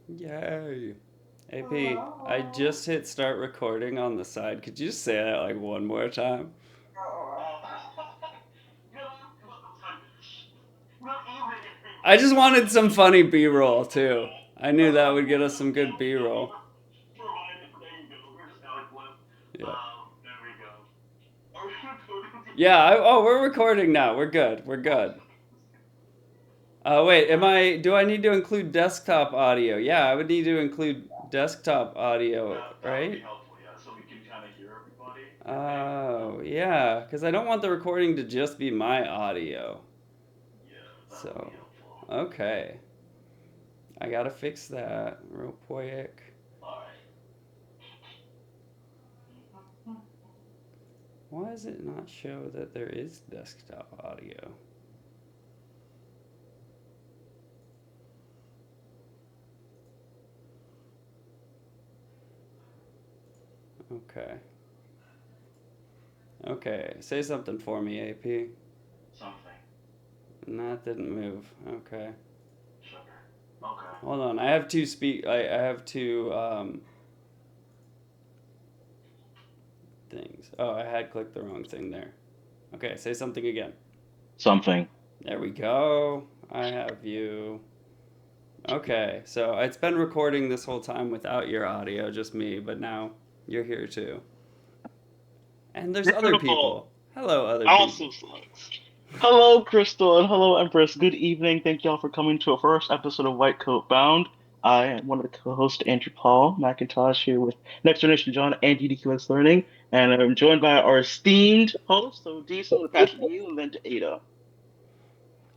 Yay. AP, I just hit start recording on the side. Could you just say that like one more time? I just wanted some funny B-roll too. I knew that would get us some good B-roll. Yeah. Yeah, oh, we're recording now. We're good. We're good. Wait, do I need to include desktop audio? Yeah, I would need to include desktop audio, right? Oh, yeah, because I don't want the recording to just be my audio. So, okay. I gotta fix that real quick. Why does it not show that there is desktop audio? Okay. Okay, say something for me, AP. And that didn't move. Okay. Hold on. I have two things. Oh, I had clicked the wrong thing there. Okay, say something again. Something. There we go. I have you. Okay, so it's been recording this whole time without your audio, just me, but now you're here too. And there's other Beautiful. people. Hello, other Awesome people. sauce. Hello, Crystal, and hello, Empress. Good evening. Thank y'all for coming to our first episode of White Coat Bound. I am one of the co-hosts, Andrew Paul McIntosh, here with Next Generation John and DDQX Learning, and I'm joined by our esteemed host. So, D, so to pass it to you, and then to Ada.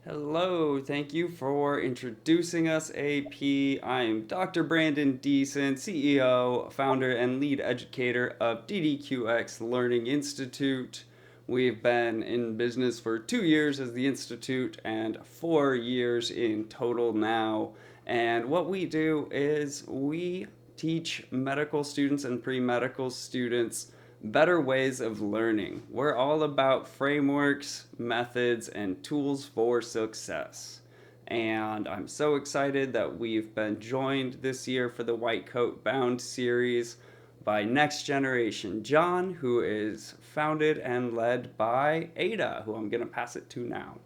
Hello, thank you for introducing us, AP. I'm Dr. Brandon Deason, CEO, founder, and lead educator of DDQX Learning Institute. We've been in business for 2 years as the Institute and 4 years in total now. And what we do is we teach medical students and pre medical students better ways of learning. We're all about frameworks, methods, and tools for success. And I'm so excited that we've been joined this year for the White Coat Bound series by Next Generation John, who is founded and led by Ada, who I'm going to pass it to now.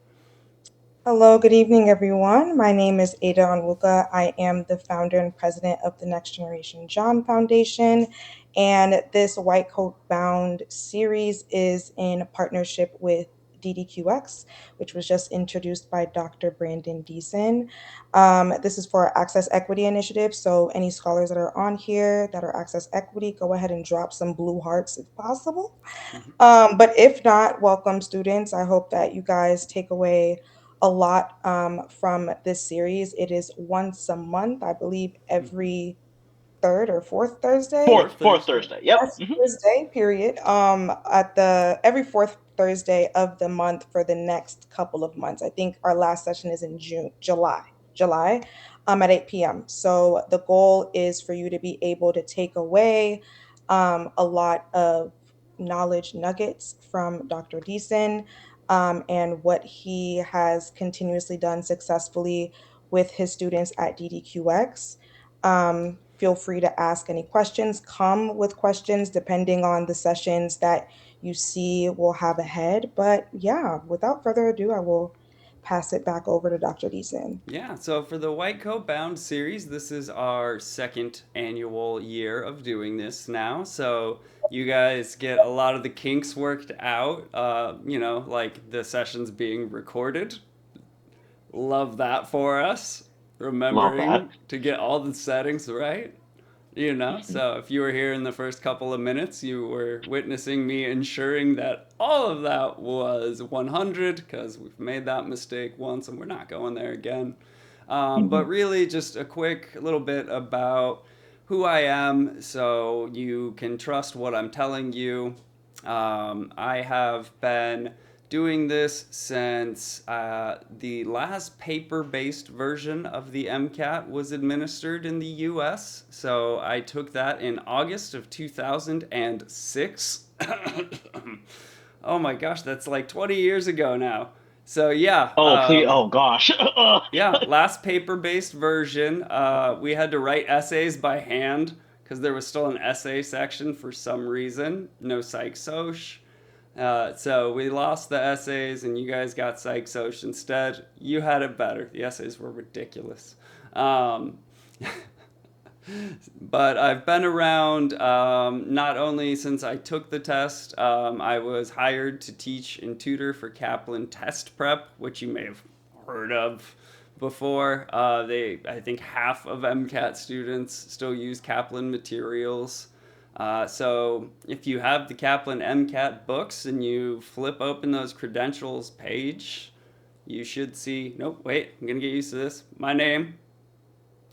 Hello, good evening, everyone. My name is Ada Onwuka. I am the founder and president of the Next Generation John Foundation. And this White Coat Bound series is in partnership with DDQX, which was just introduced by Dr. Brandon Deason. This is for our Access Equity Initiative. So, any scholars that are on here that are Access Equity, go ahead and drop some blue hearts if possible. But if not, welcome, students. I hope that you guys take away a lot from this series. It is once a month, I believe, every third or fourth Thursday. Fourth Fourth Thursday. Thursday. Yep. That's Thursday, period. At the every fourth Thursday of the month for the next couple of months. I think our last session is in July, at 8 p.m. So the goal is for you to be able to take away a lot of knowledge nuggets from Dr. Deason and what he has continuously done successfully with his students at DDQX. Feel free to ask any questions. Come with questions depending on the sessions that you see we'll have ahead. But yeah, without further ado, I will pass it back over to Dr. Deason. Yeah, so for the White Coat Bound series, this is our second annual year of doing this now. So you guys get a lot of the kinks worked out, like the sessions being recorded. Love that for us. Love that. Remembering to get all the settings right. So if you were here in the first couple of minutes, you were witnessing me ensuring that all of that was 100 because we've made that mistake once and we're not going there again. But Mhm. really, just a quick little bit about who I am so you can trust what I'm telling you. I have been doing this since the last paper based version of the MCAT was administered in the US. So I took that in August of 2006. Oh my gosh, that's like 20 years ago now. So yeah, Oh, please. Oh, gosh. yeah, last paper-based version. We had to write essays by hand because there was still an essay section for some reason. No psych soc. So we lost the essays, and you guys got psych soc instead. You had it better. The essays were ridiculous. Um, but I've been around not only since I took the test, I was hired to teach and tutor for Kaplan Test Prep, which you may have heard of before. I think half of MCAT students still use Kaplan materials. So if you have the Kaplan MCAT books and you flip open those credentials page, you should see, nope, wait, I'm going to get used to this. My name,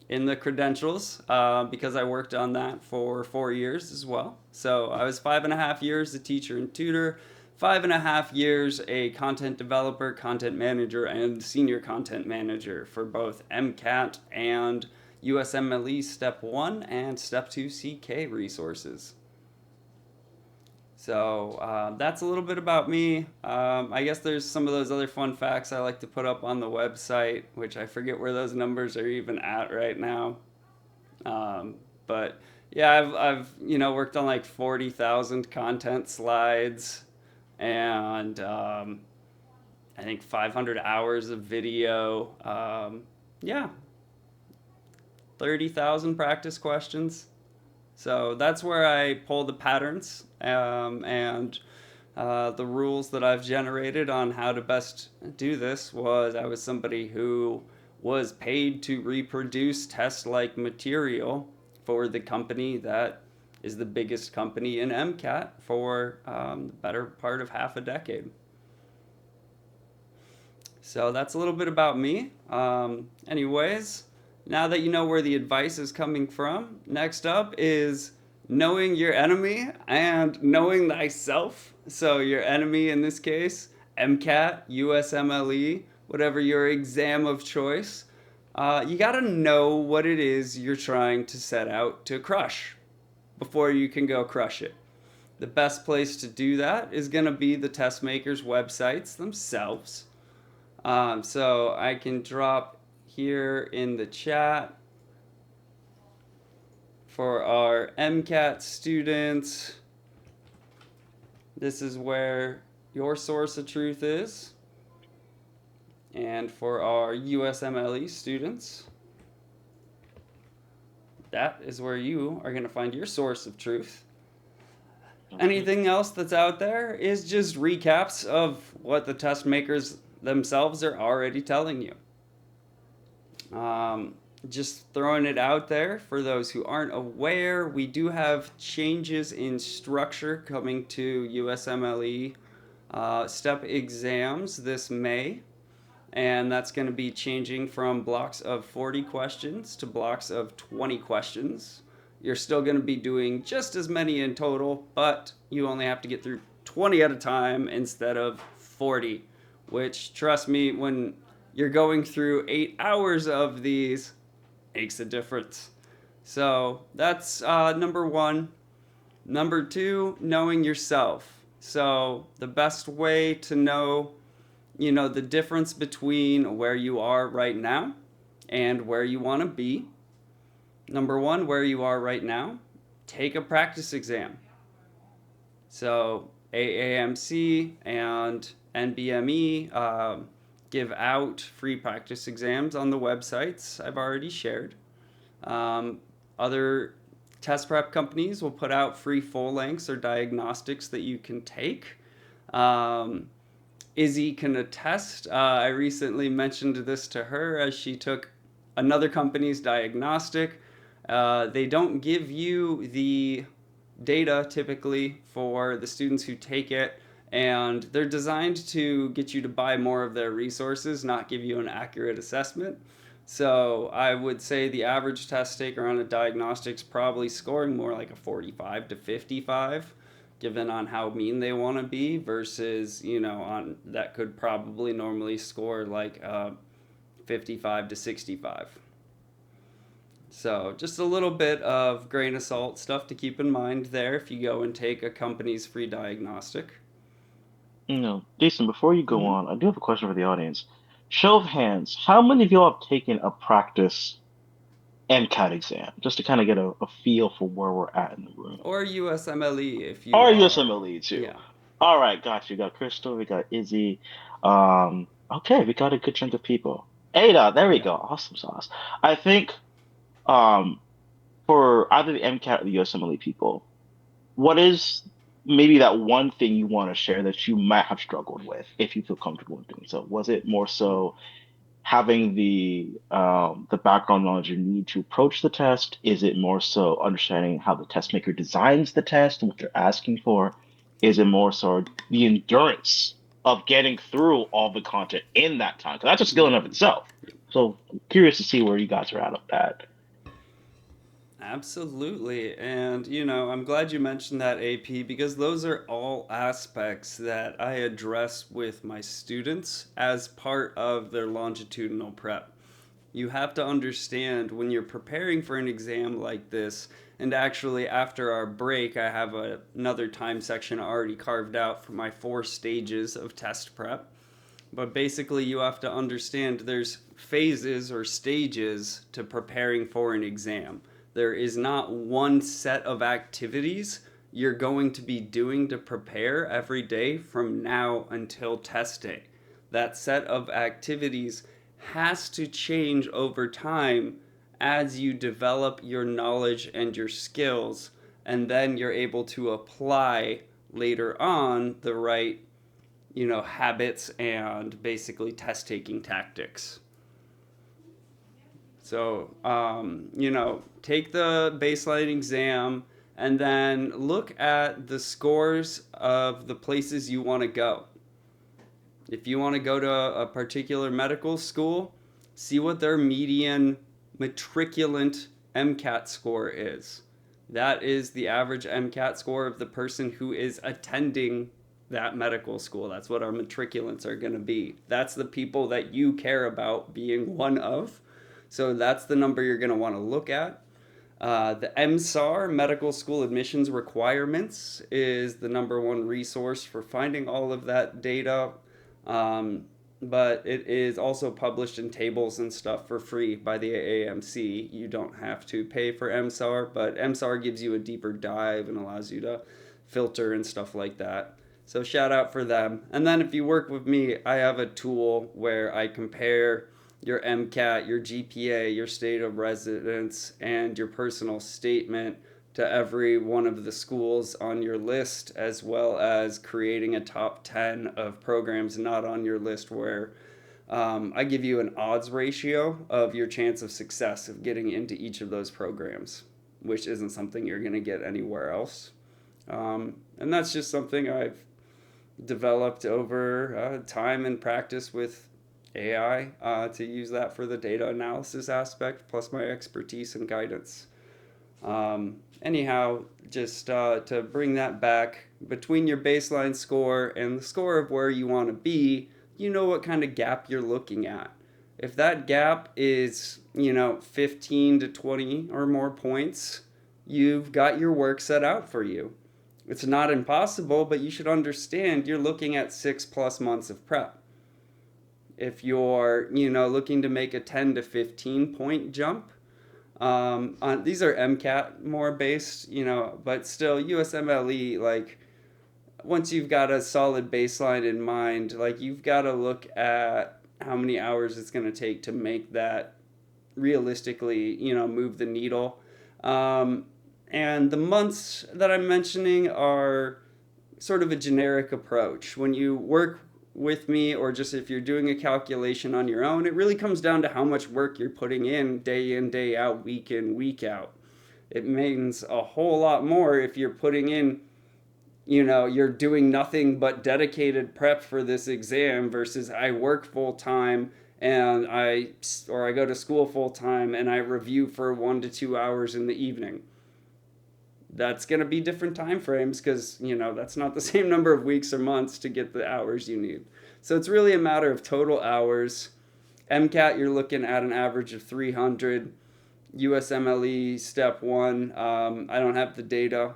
in the credentials because I worked on that for 4 years as well. So I was 5.5 years a teacher and tutor, 5.5 years a content developer, content manager, and senior content manager for both MCAT and USMLE Step 1 and Step 2 CK resources. So that's a little bit about me. I guess there's some of those other fun facts I like to put up on the website, which I forget where those numbers are even at right now. But yeah, I've worked on like 40,000 content slides, and I think 500 hours of video. Yeah, 30,000 practice questions. So that's where I pull the patterns and the rules that I've generated on how to best do this was I was somebody who was paid to reproduce test-like material for the company that is the biggest company in MCAT for the better part of half a decade. So that's a little bit about me. Anyways, now that you know where the advice is coming from, next up is knowing your enemy and knowing thyself. So your enemy in this case, MCAT, USMLE, whatever your exam of choice, you gotta know what it is you're trying to set out to crush before you can go crush it. The best place to do that is gonna be the test makers' websites themselves. So I can drop here in the chat for our MCAT students. This is where your source of truth is. And for our USMLE students, that is where you are going to find your source of truth. Anything else that's out there is just recaps of what the test makers themselves are already telling you. Just throwing it out there for those who aren't aware, we do have changes in structure coming to USMLE step exams this May. And that's going to be changing from blocks of 40 questions to blocks of 20 questions. You're still going to be doing just as many in total, but you only have to get through 20 at a time instead of 40, which, trust me, when you're going through 8 hours of these, makes a difference. So that's number one. Number two, knowing yourself. So the best way to know the difference between where you are right now and where you want to be. Number one, where you are right now, take a practice exam. So AAMC and NBME give out free practice exams on the websites I've already shared. Other test prep companies will put out free full lengths or diagnostics that you can take. Izzy can attest. I recently mentioned this to her as she took another company's diagnostic. They don't give you the data typically for the students who take it, and they're designed to get you to buy more of their resources, not give you an accurate assessment. So I would say the average test taker on a diagnostic's probably scoring more like a 45 to 55. Given on how mean they want to be versus, on that could probably normally score like 55 to 65. So just a little bit of grain of salt stuff to keep in mind there if you go and take a company's free diagnostic. Jason, before you go Hmm. on, I do have a question for the audience. Show of hands, how many of y'all have taken a practice MCAT exam? Just to kind of get a feel for where we're at in the room. Or USMLE if you Or are. USMLE too. Yeah. All right, got you. We got Crystal, we got Izzy. Okay, we got a good chunk of people. Ada, there we Yeah. go. Awesome sauce. I think um for either the MCAT or the USMLE people, what is maybe that one thing you want to share that you might have struggled with if you feel comfortable in doing so? Was it more so having the background knowledge you need to approach the test? Is it more so understanding how the test maker designs the test and what they're asking for? Is it more so the endurance of getting through all the content in that time? Because that's a skill in of Hmm. itself. So I'm curious to see where you guys are at of that. Absolutely. And, I'm glad you mentioned that AP because those are all aspects that I address with my students as part of their longitudinal prep. You have to understand when you're preparing for an exam like this, and actually, after our break, I have another time section already carved out for my 4 stages of test prep. But basically, you have to understand there's phases or stages to preparing for an exam. There is not one set of activities you're going to be doing to prepare every day from now until test day. That set of activities has to change over time as you develop your knowledge and your skills, and then you're able to apply later on the right habits and basically test taking tactics. So, take the baseline exam and then look at the scores of the places you want to go. If you want to go to a particular medical school, see what their median matriculant MCAT score is. That is the average MCAT score of the person who is attending that medical school. That's what our matriculants are going to be. That's the people that you care about being one of. So that's the number you're going to want to look at. The MSAR, Medical School Admissions Requirements, is the number one resource for finding all of that data. Um, but it is also published in tables and stuff for free by the AAMC. You don't have to pay for MSAR, but MSAR gives you a deeper dive and allows you to filter and stuff like that. So shout out for them. And then if you work with me, I have a tool where I compare your MCAT, your GPA, your state of residence, and your personal statement to every one of the schools on your list, as well as creating a top 10 of programs not on your list where I give you an odds ratio of your chance of success of getting into each of those programs, which isn't something you're going to get anywhere else. And that's just something I've developed over time and practice with AI to use that for the data analysis aspect, plus my expertise and guidance. Anyhow, just to bring that back, between your baseline score and the score of where you want to be, you know what kind of gap you're looking at. If that gap is, 15 to 20 or more points, you've got your work set out for you. It's not impossible, but you should understand you're looking at 6+ months of prep. If you're, looking to make a 10 to 15 point jump, these are MCAT more based, but still USMLE, like once you've got a solid baseline in mind, like you've got to look at how many hours it's going to take to make that realistically, move the needle. And the months that I'm mentioning are sort of a generic approach. When you work with me, or just if you're doing a calculation on your own, it really comes down to how much work you're putting in, day out, week in, week out. It means a whole lot more if you're putting in, you're doing nothing but dedicated prep for this exam versus I work full time and I go to school full time and I review for 1 to 2 hours in the evening. That's going to be different time frames because that's not the same number of weeks or months to get the hours you need. So it's really a matter of total hours. MCAT, you're looking at an average of 300. USMLE step one, I don't have the data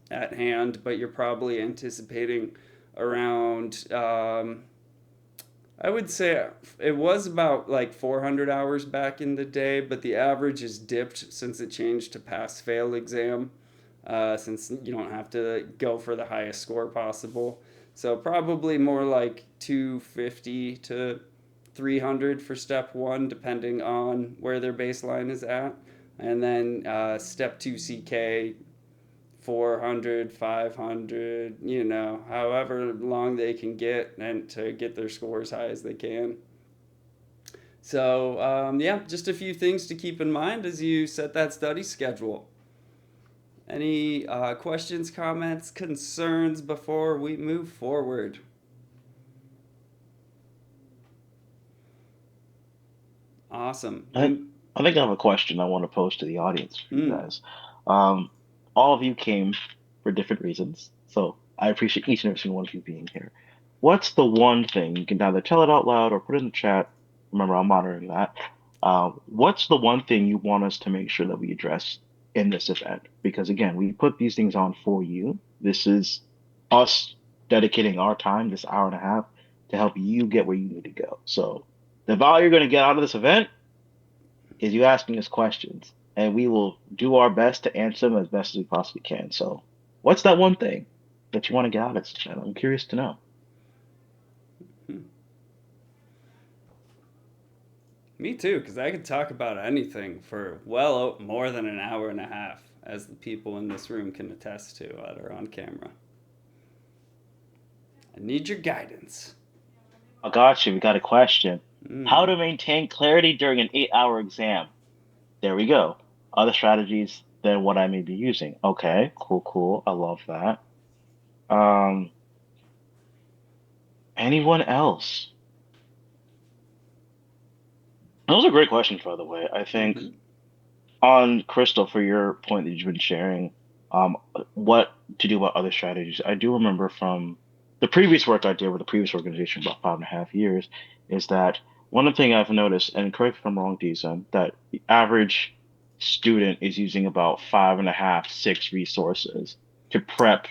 at hand, but you're probably anticipating around, I would say it was about like 400 hours back in the day, but the average has dipped since it changed to pass fail exam, since you don't have to go for the highest score possible. So probably more like 250 to 300 for step one, depending on where their baseline is at. And then step two CK, 400, 500, however long they can get and to get their score as high as they can. So, yeah, just a few things to keep in mind as you set that study schedule. Any questions, comments, concerns before we move forward? Awesome. I think I have a question I want to pose to the audience for you Mm, guys. Um, all of you came for different reasons, so I appreciate each and every single one of you being here. What's the one thing you can either tell it out loud or put it in the chat? Remember, I'm monitoring that. What's the one thing you want us to make sure that we address in this event? Because again, we put these things on for you. This is us dedicating our time, this hour and a half, to help you get where you need to go. So the value you're going to get out of this event is you asking us questions, and we will do our best to answer them as best as we possibly can. So, what's that one thing that you want to get out of this chat? I'm curious to know. hmm. Me too, because I could talk about anything for well more than an hour and a half, as the people in this room can attest to that are on camera. I need your guidance. I got you. We got a question. How Mm. to maintain clarity during an 8-hour exam? There we go. Other strategies than what I may be using. Okay, cool, cool. I love that. Um, anyone else? Those are great questions, by the way. I think Mm-hmm. on Crystal, for your point that you've been sharing, what to do about other strategies. I do remember from the previous work I did with the previous organization about 5.5 years, is that one thing I've noticed, and correct me if I'm wrong, Deeson, that the average student is using about five and a half, six resources to prep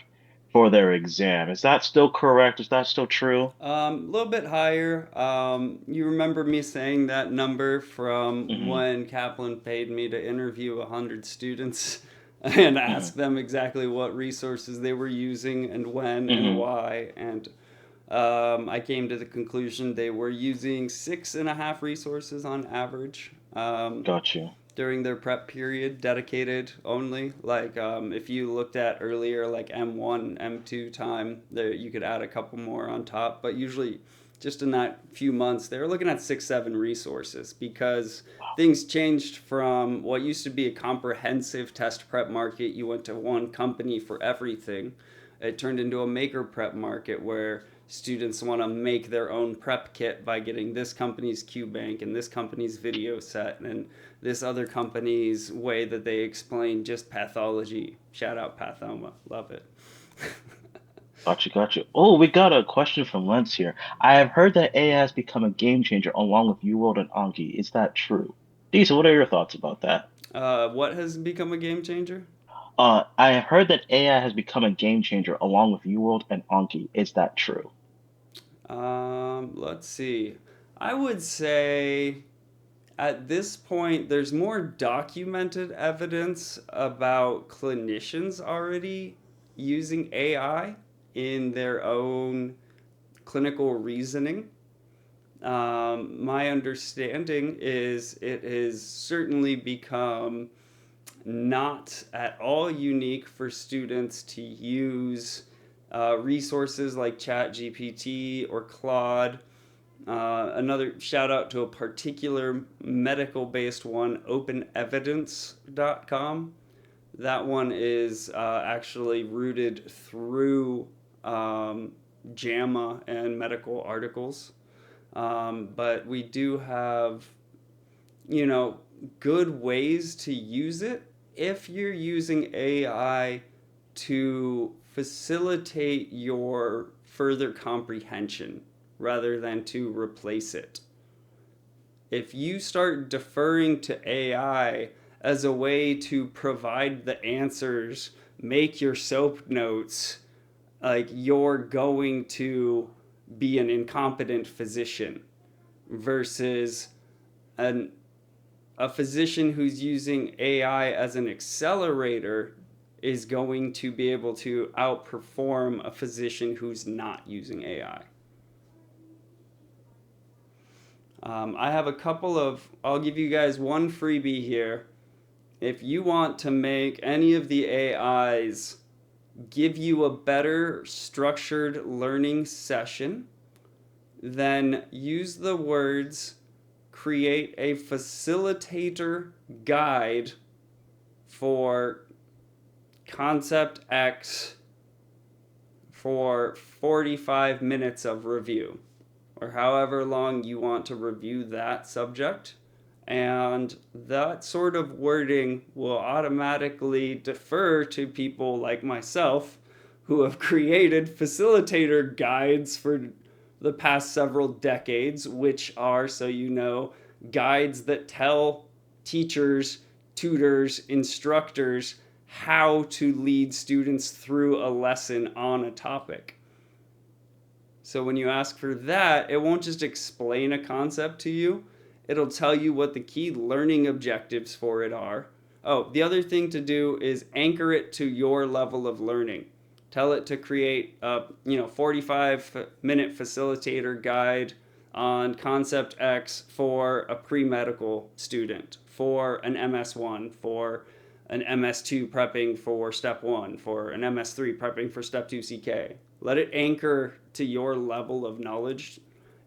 for their exam. Is that still correct? Is that still true? A little bit higher. You remember me saying that number from Hmm. when Kaplan paid me to interview 100 students and Hmm. ask them exactly what resources they were using and when and Hmm. why. And I came to the conclusion they were using 6.5 resources on average. Got you. During their prep period, dedicated only. Like if you looked at earlier, like M1, M2 time, there you could add a couple more on top. But usually, just in that few months, they were looking at 6, 7 resources because things changed from what used to be a comprehensive test prep market. You went to one company for everything. It turned into a maker prep market where students want to make their own prep kit by getting this company's Q bank and this company's video set and this other company's way that they explain just pathology. Shout out Pathoma. Love it. Got you, got you. Oh, we got a question from Lens here. I have heard that AI has become a game changer along with UWorld and Anki. Is that true? Diesel, what are your thoughts about that? What has become a game changer? I have heard that AI has become a game changer along with UWorld and Anki. Is that true? Let's see. I would say at this point, there's more documented evidence about clinicians already using AI in their own clinical reasoning. My understanding is it has certainly become not at all unique for students to use resources like ChatGPT or Claude. Another shout out to a particular medical based one, openevidence.com. That one is actually rooted through JAMA and medical articles. But we do have, you know, good ways to use it if you're using AI to facilitate your further comprehension rather than to replace it. If you start deferring to AI as a way to provide the answers, make your soap notes, like you're going to be an incompetent physician versus an a physician who's using AI as an accelerator is going to be able to outperform a physician who's not using AI. I have a couple of, I'll give you guys one freebie here. If you want to make any of the AIs give you a better structured learning session, then use the words create a facilitator guide for concept X for 45 minutes of review, or however long you want to review that subject. And that sort of wording will automatically defer to people like myself who have created facilitator guides for the past several decades, which are, so you know, guides that tell teachers, tutors, instructors how to lead students through a lesson on a topic. So when you ask for that, it won't just explain a concept to you, it'll tell you what the key learning objectives for it are. Oh, the other thing to do is anchor it to your level of learning. Tell it to create a 45-minute facilitator guide on concept X for a pre-medical student, for an MS1, for an MS2 prepping for step 1, for an MS3 prepping for step 2 CK. Let it anchor to your level of knowledge,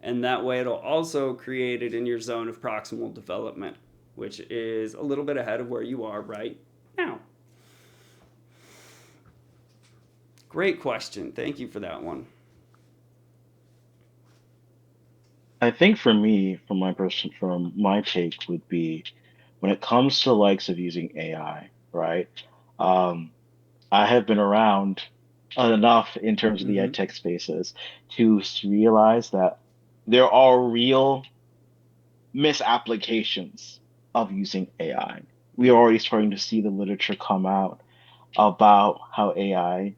and that way it'll also create it in your zone of proximal development, which is a little bit ahead of where you are right now. Great question. Thank you for that one. I think for me, from my take would be when it comes to the likes of using AI, right? Um, I have been around enough in terms of the ed Mm-hmm. tech spaces to realize that there are real misapplications of using AI. We are Mm-hmm. already starting to see the literature come out about how AI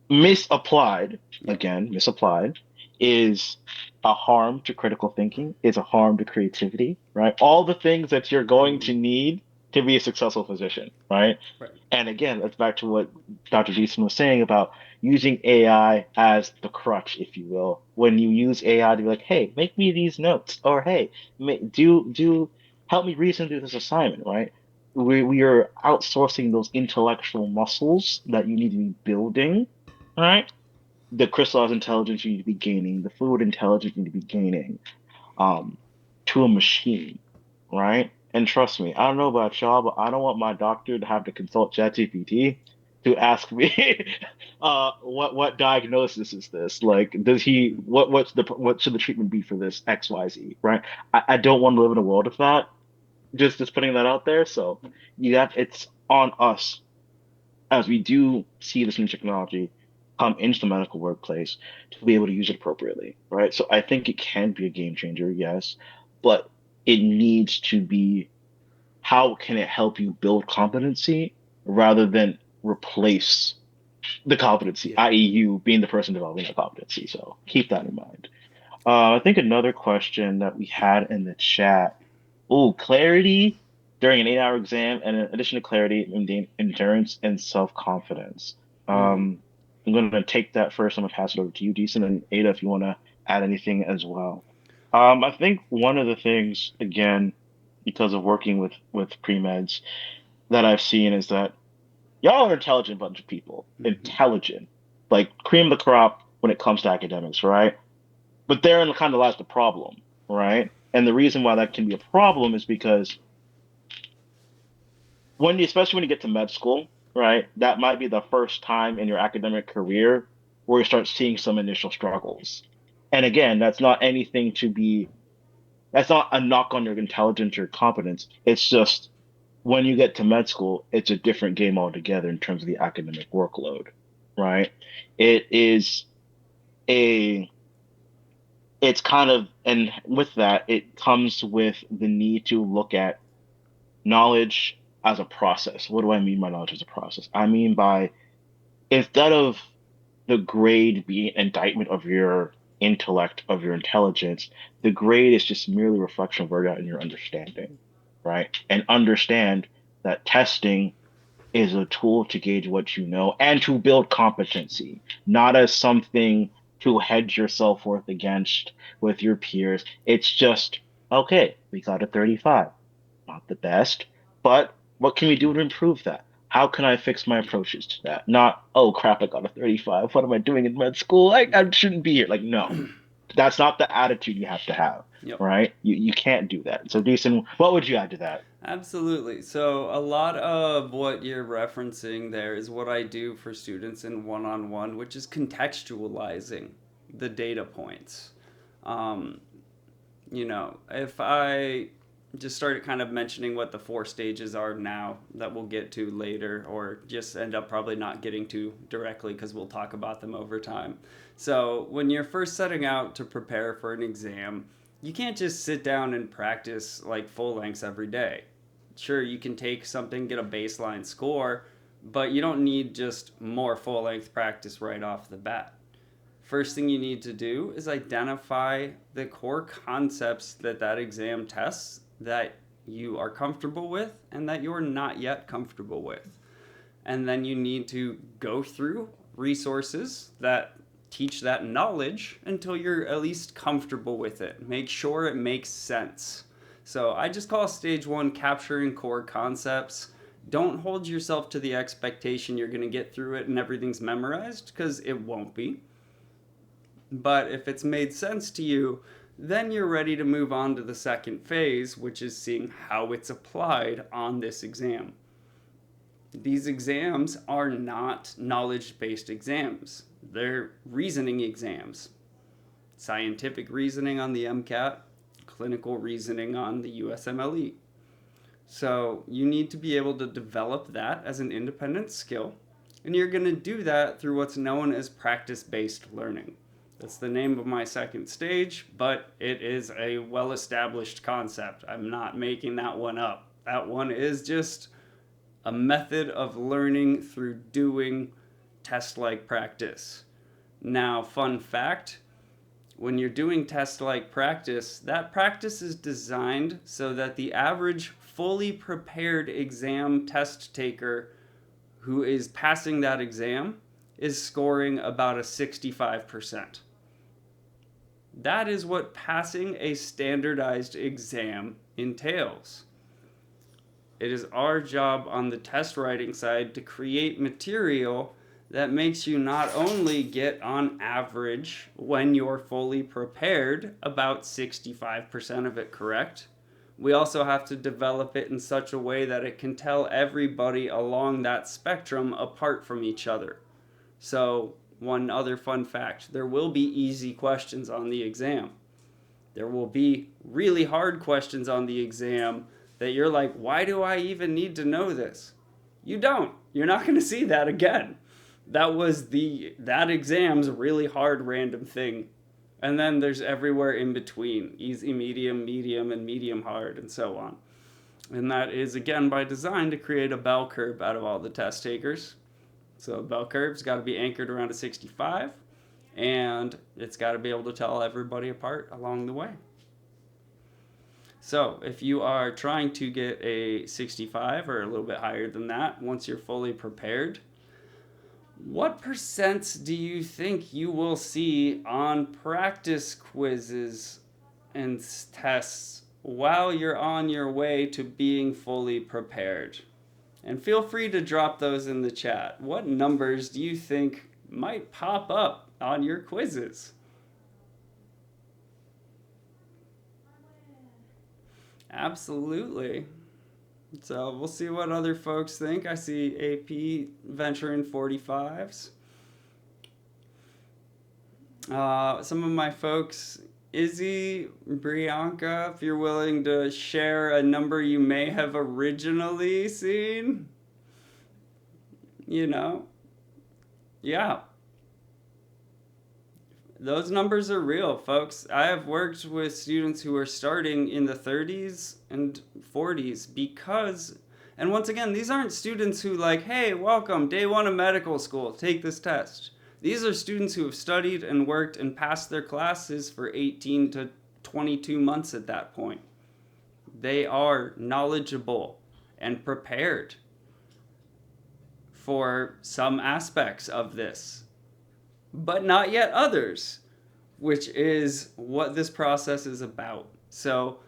misapplied, Yep. again, misapplied, is a harm to critical thinking, is a harm to creativity, right? All the things that you're going Mm-hmm. to need to be a successful physician, right? Right. And again, that's back to what Dr. Deason was saying about using AI as the crutch, if you will. When you use AI to be like, hey, make me these notes, or hey, help me reason through this assignment, right? We are outsourcing those intellectual muscles that you need to be building, right? The crystallized intelligence you need to be gaining, the fluid intelligence you need to be gaining, um, to a machine, right? And trust me, I don't know about y'all, but I don't want my doctor to have to consult ChatGPT to ask me, what diagnosis is this? Like, does he what should the treatment be for this XYZ, right? I don't want to live in a world of that. Just putting that out there. So it's on us as we do see this new technology come into the medical workplace to be able to use it appropriately, right? So I think it can be a game changer, yes, but it needs to be how can it help you build competency rather than replace the competency, Yeah. i.e., you being the person developing that competency. So keep that in mind. I think another question that we had in the chat. Oh, clarity during an 8-hour exam, and in addition to clarity, endurance and self-confidence. Mm-hmm. I'm going to take that first. I'm going to pass it over to you, Decent, and Ada, if you want to add anything as well. I think one of the things, again, because of working with pre-meds, that I've seen is that y'all are an intelligent bunch of people, Mm-hmm. intelligent, like cream of the crop when it comes to academics, right? But therein kind of lies the problem, right? And the reason why that can be a problem is because especially when you get to med school, right, that might be the first time in your academic career where you start seeing some initial struggles. And again, that's not a knock on your intelligence or competence. It's just when you get to med school, it's a different game altogether in terms of the academic workload, right? It is a it's kind of, and with that, it comes with the need to look at knowledge as a process. What do I mean by knowledge as a process? I mean by instead of the grade be an indictment of your intellect, of your intelligence. The grade is just merely a reflection of where you're at in your understanding, right? And understand that testing is a tool to gauge what you know and to build competency, not as something to hedge your self-worth against with your peers. It's just, okay, we got a 35. Not the best, but what can we do to improve that? How can I fix my approaches to that? Not, oh crap, I got a 35. What am I doing in med school? I shouldn't be here. Like, no, that's not the attitude you have to have, Yep. right? You can't do that. So, Decent, what would you add to that? Absolutely. So, a lot of what you're referencing there is what I do for students in one on one, which is contextualizing the data points. Um, if I just started kind of mentioning what the 4 stages are now that we'll get to later, or just end up probably not getting to directly because we'll talk about them over time. So, when you're first setting out to prepare for an exam, you can't just sit down and practice like full lengths every day. Sure, you can take something, get a baseline score, but you don't need just more full length practice right off the bat. First thing you need to do is identify the core concepts that exam tests that you are comfortable with and that you're not yet comfortable with. And then you need to go through resources that teach that knowledge until you're at least comfortable with it. Make sure it makes sense. So I just call stage 1 capturing core concepts. Don't hold yourself to the expectation you're going to get through it and everything's memorized, because it won't be. But if it's made sense to you, then you're ready to move on to the second phase, which is seeing how it's applied on this exam. These exams are not knowledge-based exams. They're reasoning exams. Scientific reasoning on the MCAT, clinical reasoning on the USMLE. So you need to be able to develop that as an independent skill, and you're going to do that through what's known as practice-based learning. That's the name of my second stage, but it is a well-established concept. I'm not making that one up. That one is just a method of learning through doing test-like practice. Now, fun fact, when you're doing test-like practice, that practice is designed so that the average fully prepared exam test taker who is passing that exam is scoring about a 65%. That is what passing a standardized exam entails. It is our job on the test writing side to create material that makes you not only get on average, when you're fully prepared, about 65% of it correct. We also have to develop it in such a way that it can tell everybody along that spectrum apart from each other. So, one other fun fact, there will be easy questions on the exam. There will be really hard questions on the exam that you're like, why do I even need to know this? You don't. You're not going to see that again. That was that exam's really hard random thing. And then there's everywhere in between, easy, medium, and medium hard, and so on. And that is, again, by design to create a bell curve out of all the test takers. So a bell curve's got to be anchored around a 65, and it's got to be able to tell everybody apart along the way. So if you are trying to get a 65 or a little bit higher than that, once you're fully prepared, what percents do you think you will see on practice quizzes and tests while you're on your way to being fully prepared? And feel free to drop those in the chat. What numbers do you think might pop up on your quizzes? Absolutely. So we'll see what other folks think. I see AP venturing 45s. Some of my folks, Izzy, Brianka, if you're willing to share a number you may have originally seen, yeah. Those numbers are real, folks. I have worked with students who are starting in the 30s and 40s because, and once again, these aren't students who like, hey, welcome, day 1 of medical school, take this test. These are students who have studied and worked and passed their classes for 18 to 22 months at that point. They are knowledgeable and prepared for some aspects of this, but not yet others, which is what this process is about. So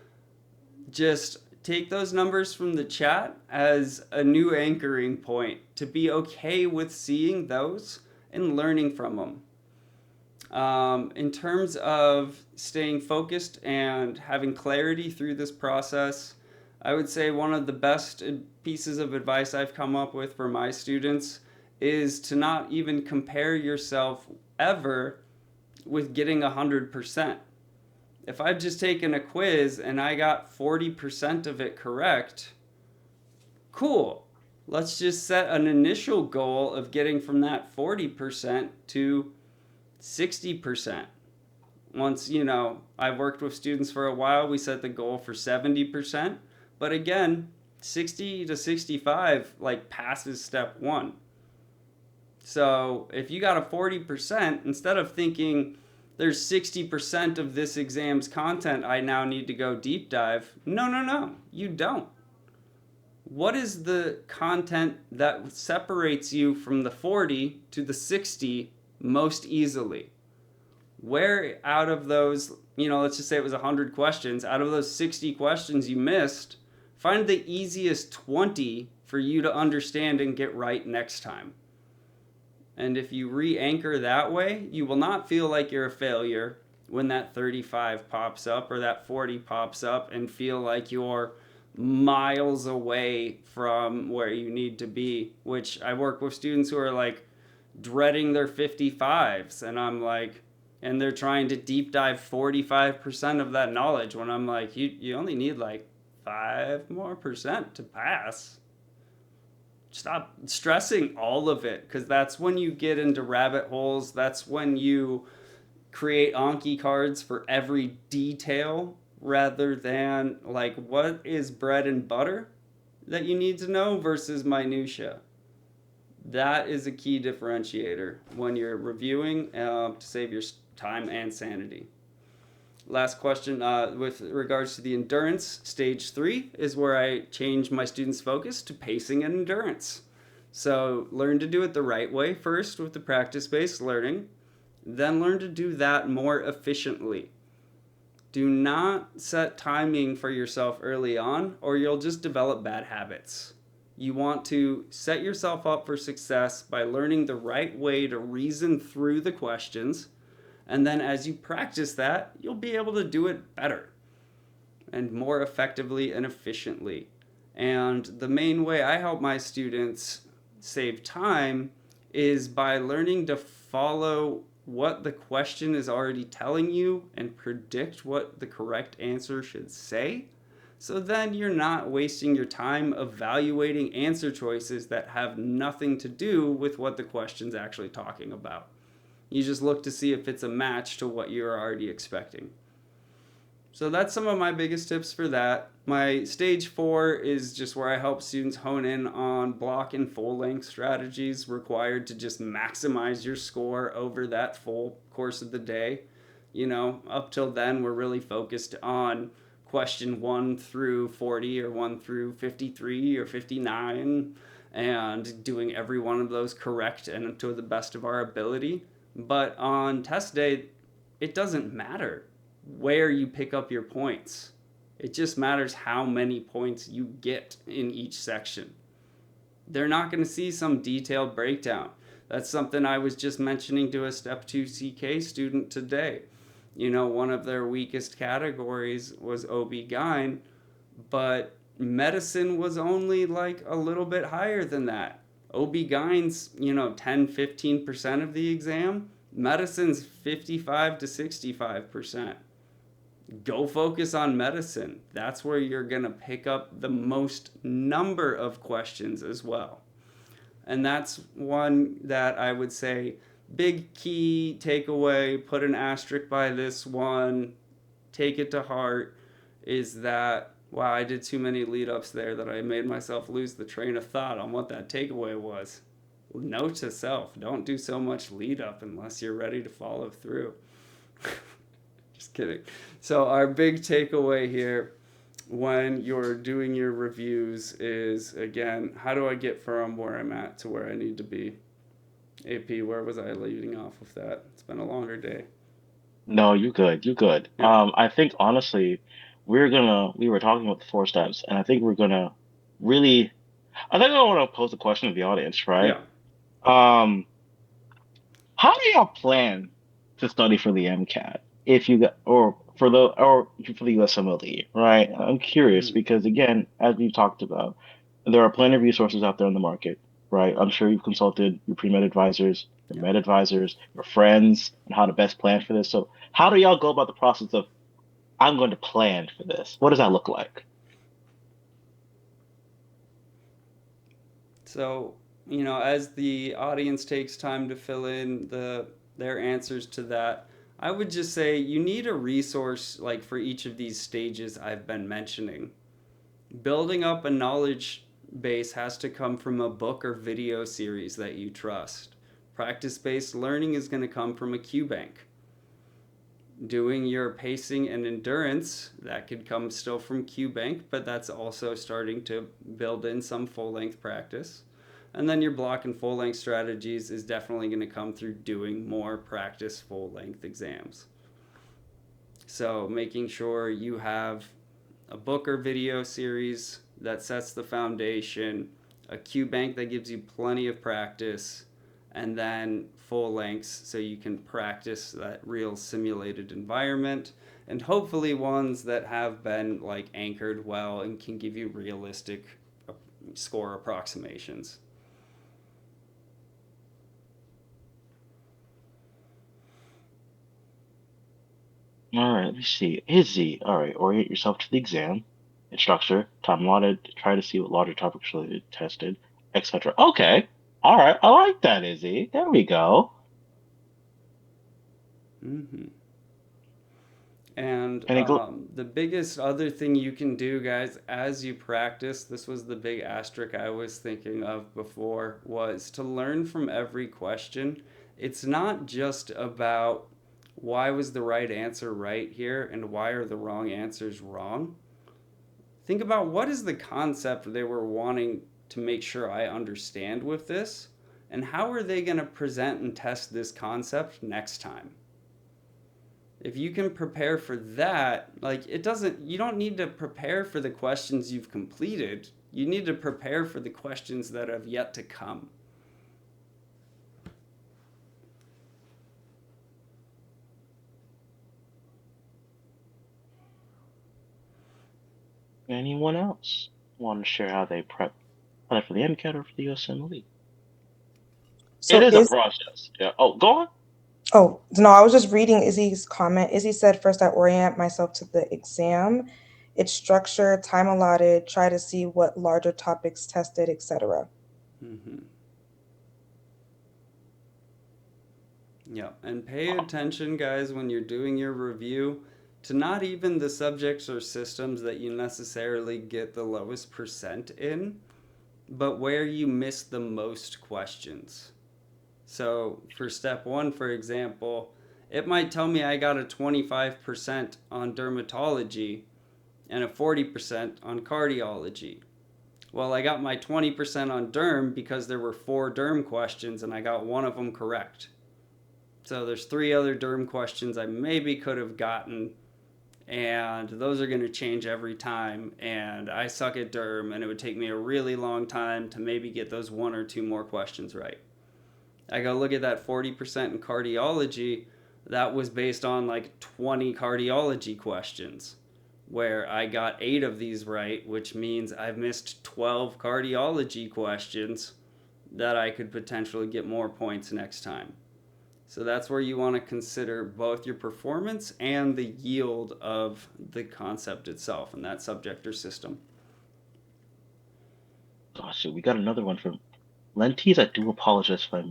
just take those numbers from the chat as a new anchoring point to be okay with seeing those and learning from them. In terms of staying focused and having clarity through this process, I would say one of the best pieces of advice I've come up with for my students is to not even compare yourself ever with getting 100%. If I've just taken a quiz and I got 40% of it correct, cool. Let's just set an initial goal of getting from that 40% to 60%. Once, I've worked with students for a while, we set the goal for 70%. But again, 60 to 65 passes step one. So if you got a 40%, instead of thinking there's 60% of this exam's content I now need to go deep dive, no, you don't. What is the content that separates you from the 40 to the 60 most easily? Where out of those, let's just say it was 100 questions, out of those 60 questions you missed, find the easiest 20 for you to understand and get right next time. And if you re-anchor that way, you will not feel like you're a failure when that 35 pops up or that 40 pops up and feel like you're miles away from where you need to be, which I work with students who are dreading their 55s, and I'm and they're trying to deep dive 45% of that knowledge when I'm you only need 5% more to pass. Stop stressing all of it, because that's when you get into rabbit holes. That's when you create Anki cards for every detail rather than what is bread and butter that you need to know versus minutia. That is a key differentiator when you're reviewing to save your time and sanity. Last question, with regards to the endurance, stage 3 is where I change my students' focus to pacing and endurance. So learn to do it the right way first with the practice-based learning, then learn to do that more efficiently. Do not set timing for yourself early on, or you'll just develop bad habits. You want to set yourself up for success by learning the right way to reason through the questions. And then as you practice that, you'll be able to do it better and more effectively and efficiently. And the main way I help my students save time is by learning to follow what the question is already telling you and predict what the correct answer should say. So then you're not wasting your time evaluating answer choices that have nothing to do with what the question's actually talking about. You just look to see if it's a match to what you're already expecting. So that's some of my biggest tips for that. My stage 4 is just where I help students hone in on block and full length strategies required to just maximize your score over that full course of the day. Up till then, we're really focused on question 1 through 40 or 1 through 53 or 59 and doing every one of those correct and to the best of our ability. But on test day, it doesn't matter where you pick up your points. It just matters how many points you get in each section. They're not going to see some detailed breakdown. That's something I was just mentioning to a Step 2 CK student today. One of their weakest categories was OB-GYN, but medicine was only a little bit higher than that. OB-GYN's, 10-15% of the exam. Medicine's 55 to 65%. Go focus on medicine. That's where you're going to pick up the most number of questions as well. And that's one that I would say, big key takeaway, put an asterisk by this one, take it to heart, is that, wow, I did too many lead ups there that I made myself lose the train of thought on what that takeaway was. Note to self, don't do so much lead up unless you're ready to follow through. Just kidding. So, our big takeaway here when you're doing your reviews is, again, how do I get from where I'm at to where I need to be? AP, where was I leading off with that? It's been a longer day. No, you good. You good. Yeah. I think honestly, we were talking about the four steps, and I think we're gonna really, I think I want to pose a question to the audience, right? Yeah. Um, how do y'all plan to study for the MCAT if you got, or for the USMLE, right? I'm curious Mm, because again, as we've talked about, there are plenty of resources out there in the market, right? I'm sure you've consulted your pre-med advisors, your yeah. med advisors, your friends, on how to best plan for this. So how do y'all go about the process of I'm going to plan for this? What does that look like? So, as the audience takes time to fill in their answers to that, I would just say you need a resource like for each of these stages I've been mentioning. Building up a knowledge base has to come from a book or video series that you trust. Practice based learning is going to come from a Q bank. Doing your pacing and endurance, that could come still from Q bank, but that's also starting to build in some full length practice. And then your block and full length strategies is definitely going to come through doing more practice full length exams. So, making sure you have a book or video series that sets the foundation, a Q bank that gives you plenty of practice, and then full lengths so you can practice that real simulated environment, and hopefully ones that have been like anchored well and can give you realistic score approximations. All right, let me see. Izzy, all right, orient yourself to the exam, its structure, time allotted, try to see what larger topics related tested, etc. Okay, all right, I like that, Izzy. There we go. Mm-hmm. And And it go the biggest other thing you can do, guys, as you practice, this was the big asterisk I was thinking of before, was to learn from every question. It's not just about why was the right answer right here and why are the wrong answers wrong. Think about what is the concept they were wanting to make sure I understand with this, and how are they going to present and test this concept next time. If you can prepare for that, like you don't need to prepare for the questions you've completed. You need to prepare for the questions that have yet to come. anyone else want to share how they prep either for the MCAT or for the USMLE? It So is a is process. Yeah. Oh, go on. Oh, no, I was just reading Izzy's comment. Izzy said, first, I orient myself to the exam, its structure, time allotted, try to see what larger topics tested, etc. Mm-hmm. Yeah, and pay Oh, attention, guys, when you're doing your review to not even the subjects or systems that you necessarily get the lowest percent in, but where you miss the most questions. So for step one, for example, it might tell me I got a 25% on dermatology and a 40% on cardiology. Well, I got my 20% on derm because there were four derm questions and I got one of them correct. So there's three other derm questions I maybe could have gotten, and those are going to change every time. And I suck at derm, and it would take me a really long time to maybe get those one or two more questions right. I go look at that 40% in cardiology. That was based on like 20 cardiology questions, where I got eight of these right, which means I've missed 12 cardiology questions that I could potentially get more points next time. So that's where you want to consider both your performance and the yield of the concept itself and that subject or system. gosh, we got another one from Lenties. I do apologize if I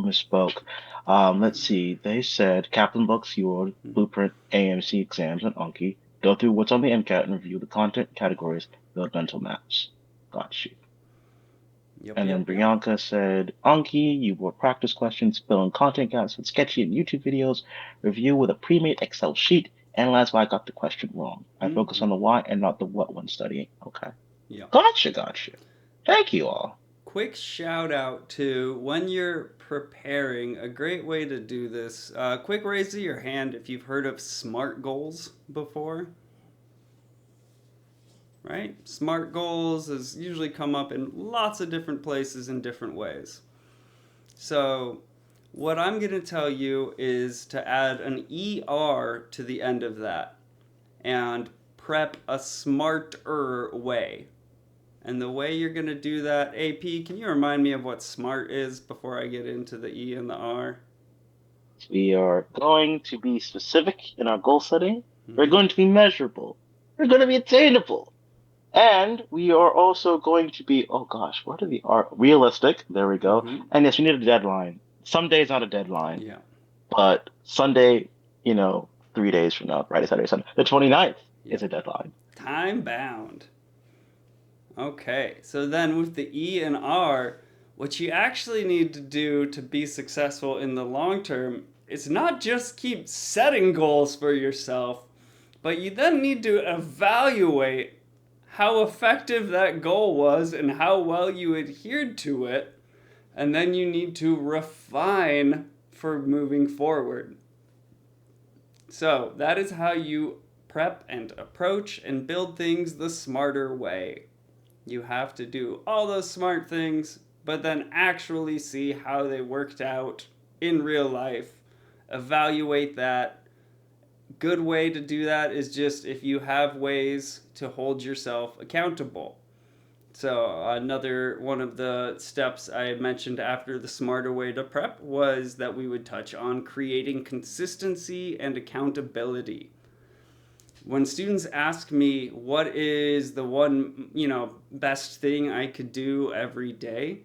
misspoke. Let's see. They said Kaplan books, your Blueprint, AMC exams, and Anki. Go through what's on the MCAT and review the content categories. Build mental maps. Got you. Yep, And then yep, yep. Brianka said, Anki, you will practice questions, fill in content gaps with sketchy and YouTube videos, review with a pre-made Excel sheet, analyze why I got the question wrong. I focus Mm-hmm. on the why and not the what when studying. Okay. Yep. Gotcha. Thank you all. Quick shout out to when you're preparing, a great way to do this. Quick raise of your hand if you've heard of SMART goals before. Right? SMART goals has usually come up in lots of different places in different ways. So, what I'm going to tell you is to add an ER to the end of that and prep a smarter way. And the way you're going to do that, AP, can you remind me of what SMART is before I get into the E and the R? We are going to be specific in our goal setting. We're Mm-hmm. going to be measurable. We're going to be attainable. And we are also going to be, oh gosh, what are the art? Realistic. There we go. Mm-hmm. And yes, we need a deadline. Someday is not a deadline, Yeah. but Sunday, 3 days from now, Friday, Saturday, Sunday, the 29th is Yep. a deadline. Time bound. Okay, so then with the E and R, what you actually need to do to be successful in the long term is not just keep setting goals for yourself, but you then need to evaluate how effective that goal was and how well you adhered to it, and then you need to refine for moving forward. So, that is how you prep and approach and build things the smarter way. You have to do all those smart things, but then actually see how they worked out in real life. Evaluate that. Good way to do that is just if you have ways to hold yourself accountable. So, another one of the steps I mentioned after the smarter way to prep was that we would touch on creating consistency and accountability. When students ask me what is the one, best thing I could do every day,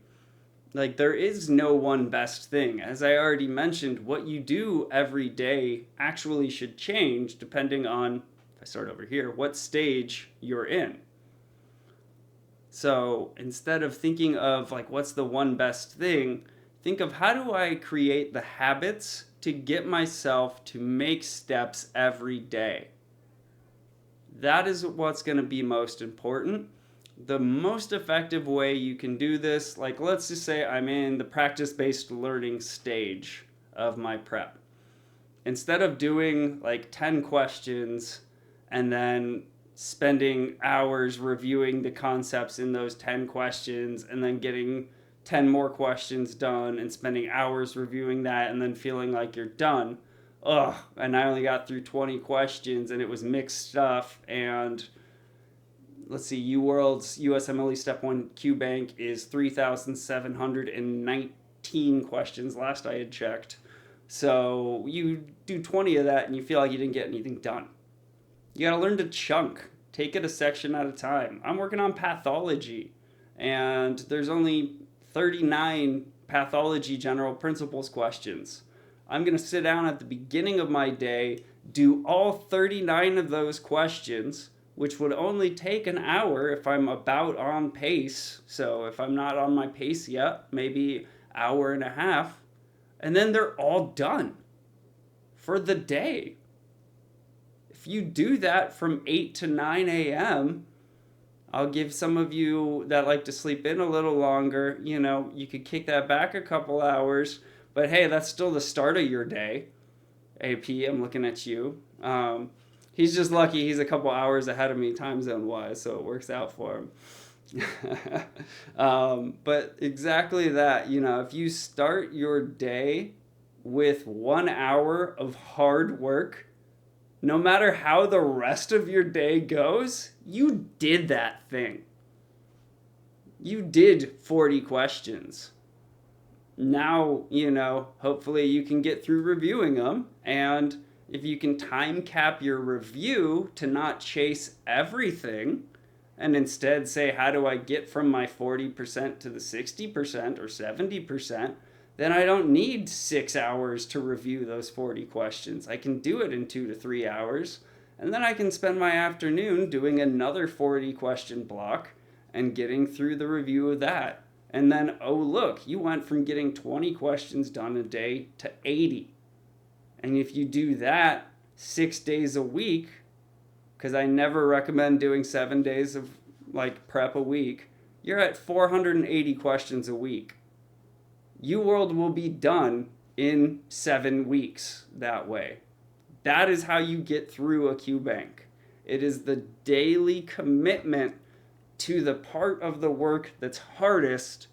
like there is no one best thing. As I already mentioned, what you do every day actually should change depending on, if I start over here, what stage you're in. So instead of thinking of like what's the one best thing, think of how do I create the habits to get myself to make steps every day. That is what's going to be most important. The most effective way you can do this, like let's just say I'm in the practice based learning stage of my prep. Instead of doing like 10 questions and then spending hours reviewing the concepts in those 10 questions and then getting 10 more questions done and spending hours reviewing that and then feeling like you're done, and I only got through 20 questions and it was mixed stuff. And let's see, UWorld's USMLE Step 1 Q Bank is 3,719 questions last I had checked. So you do 20 of that and you feel like you didn't get anything done. You gotta learn to chunk, take it a section at a time. I'm working on pathology, and there's only 39 pathology general principles questions. I'm going to sit down at the beginning of my day, do all 39 of those questions, which would only take an hour if I'm about on pace. So if I'm not on my pace yet, maybe hour and a half, and then they're all done for the day. If you do that from 8 to 9 a.m., I'll give some of you that like to sleep in a little longer, you could kick that back a couple hours, but hey, that's still the start of your day. AP, I'm looking at you. He's just lucky he's a couple hours ahead of me time zone wise, so it works out for him. But exactly that, if you start your day with 1 hour of hard work, no matter how the rest of your day goes, you did that thing. You did 40 questions. Now, hopefully you can get through reviewing them. And if you can time cap your review to not chase everything and instead say, how do I get from my 40% to the 60% or 70%? Then I don't need 6 hours to review those 40 questions. I can do it in 2 to 3 hours. And then I can spend my afternoon doing another 40 question block and getting through the review of that. And then, oh, look, you went from getting 20 questions done a day to 80. And if you do that 6 days a week, because I never recommend doing 7 days of like prep a week, you're at 480 questions a week. UWorld will be done in 7 weeks that way. That is how you get through a QBank. It is the daily commitment to the part of the work that's hardest,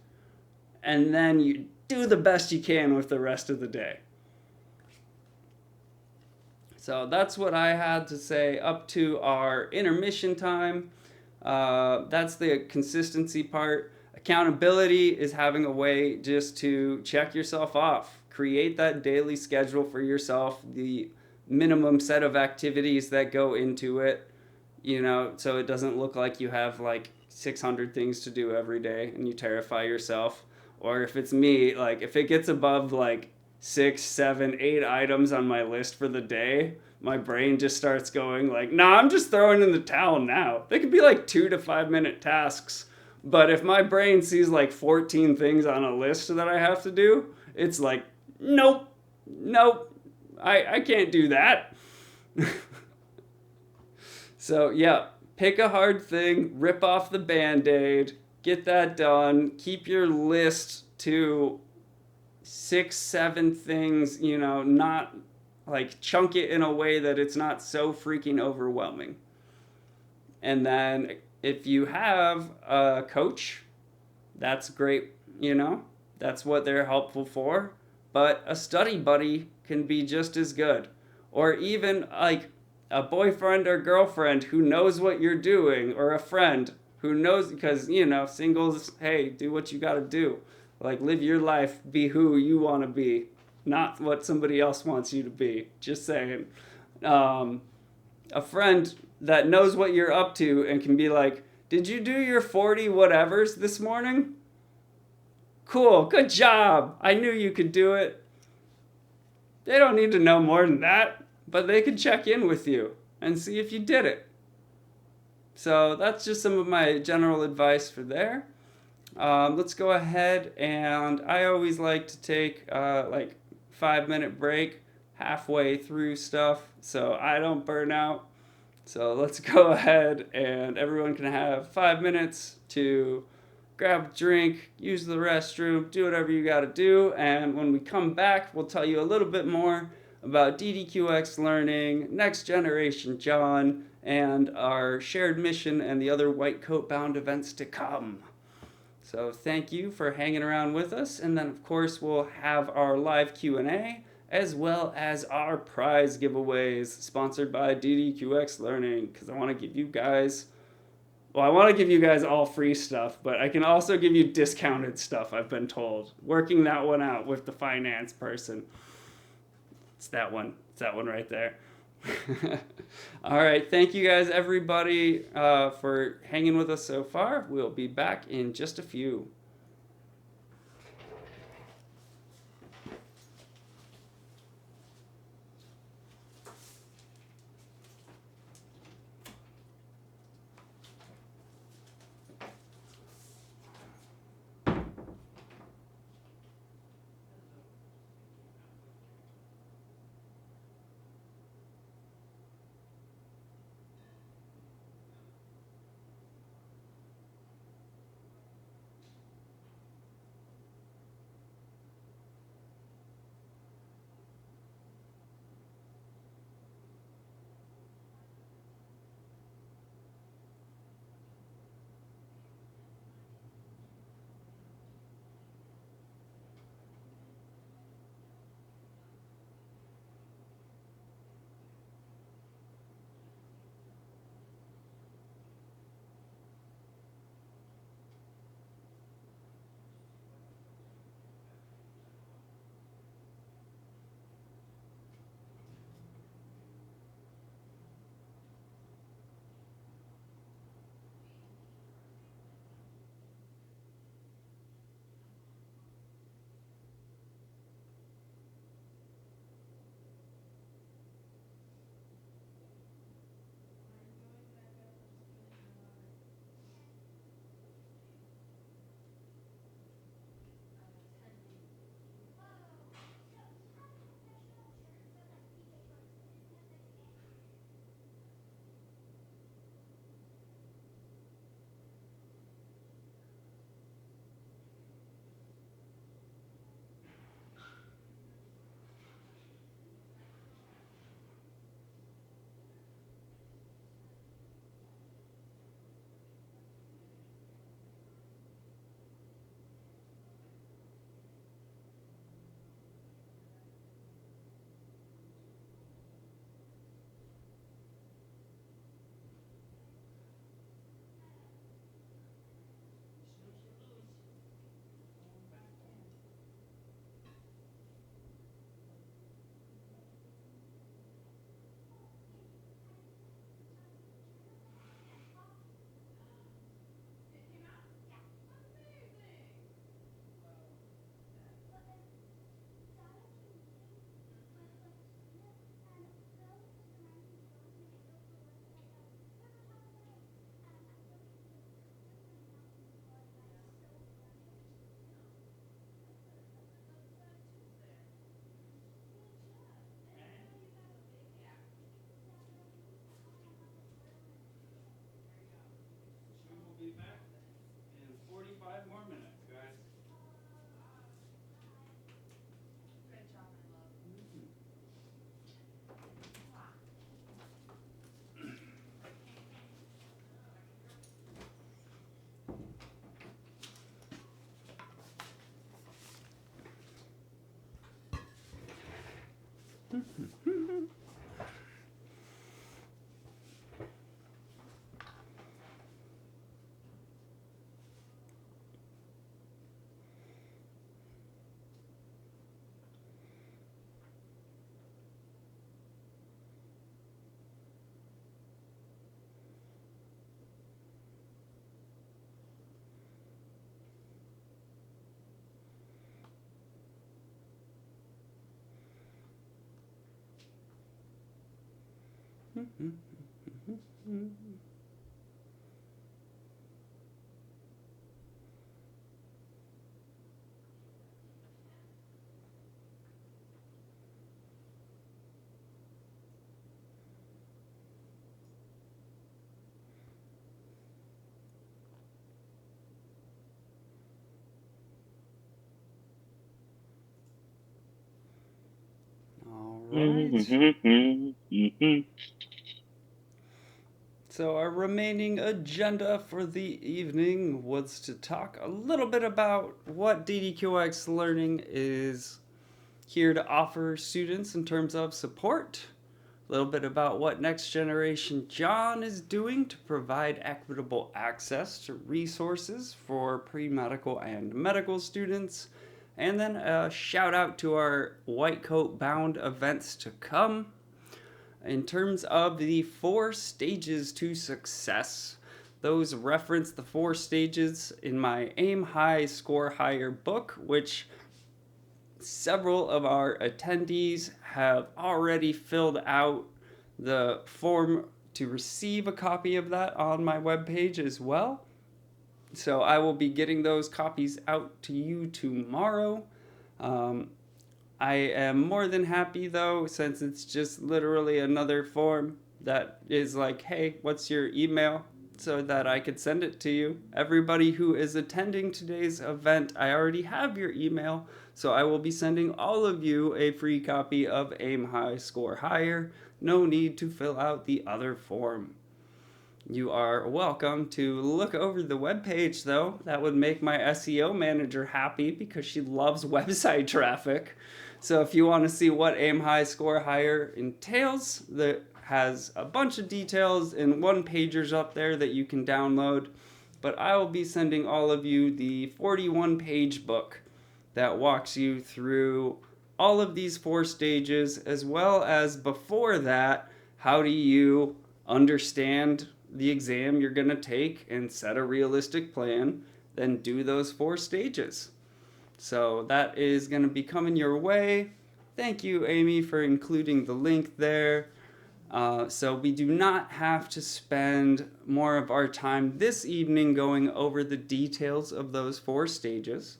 and then you do the best you can with the rest of the day. So that's what I had to say up to our intermission time. That's the consistency part. Accountability is having a way just to check yourself off. Create that daily schedule for yourself, the minimum set of activities that go into it, so it doesn't look like you have like 600 things to do every day and you terrify yourself. Or if it's me, like if it gets above like 6, 7, 8 items on my list for the day, my brain just starts going like, nah, I'm just throwing in the towel now. They could be like 2 to 5 minute tasks. But if my brain sees like 14 things on a list that I have to do, it's like, nope, I can't do that. So yeah, pick a hard thing, rip off the Band-Aid, get that done, keep your list to 6, 7 things, not like chunk it in a way that it's not so freaking overwhelming. And then if you have a coach, that's great, that's what they're helpful for. But a study buddy can be just as good. Or even like a boyfriend or girlfriend who knows what you're doing, or a friend who knows, because, singles, hey, do what you gotta do. Like, live your life, be who you want to be, not what somebody else wants you to be. Just saying. A friend that knows what you're up to and can be like, did you do your 40 whatevers this morning? Cool, good job. I knew you could do it. They don't need to know more than that, but they could check in with you and see if you did it. So that's just some of my general advice for there. Let's go ahead, and I always like to take like 5-minute break halfway through stuff so I don't burn out. So let's go ahead, and everyone can have 5 minutes to grab a drink, use the restroom, do whatever you got to do. And when we come back, we'll tell you a little bit more about DDQX Learning, Next Generation John, and our shared mission and the other white coat bound events to come. So thank you for hanging around with us. And then, of course, we'll have our live Q&A as well as our prize giveaways sponsored by DDQX Learning, because I want to give you guys all free stuff, but I can also give you discounted stuff, I've been told. Working that one out with the finance person. It's that one right there. All right, thank you guys, everybody, for hanging with us so far. We'll be back in just a few. All right. So our remaining agenda for the evening was to talk a little bit about what DDQX Learning is here to offer students in terms of support, a little bit about what Next Generation John is doing to provide equitable access to resources for pre-medical and medical students, and then a shout out to our White Coat Bound events to come. In terms of the 4 stages to success, those reference the 4 stages in my Aim High, Score Higher book, which several of our attendees have already filled out the form to receive a copy of that on my webpage as well. So I will be getting those copies out to you tomorrow. I am more than happy though, since it's just literally another form that is like, hey, what's your email? So that I could send it to you. Everybody who is attending today's event, I already have your email, so I will be sending all of you a free copy of Aim High, Score Higher. No need to fill out the other form. You are welcome to look over the webpage though. That would make my SEO manager happy because she loves website traffic. So if you want to see what Aim High, Score Higher entails, that has a bunch of details in one-pagers up there that you can download. But I will be sending all of you the 41-page book that walks you through all of these 4 stages, as well as before that, how do you understand the exam you're going to take and set a realistic plan, then do those 4 stages. So that is going to be coming your way. Thank you, Amy, for including the link there. So we do not have to spend more of our time this evening going over the details of those 4 stages.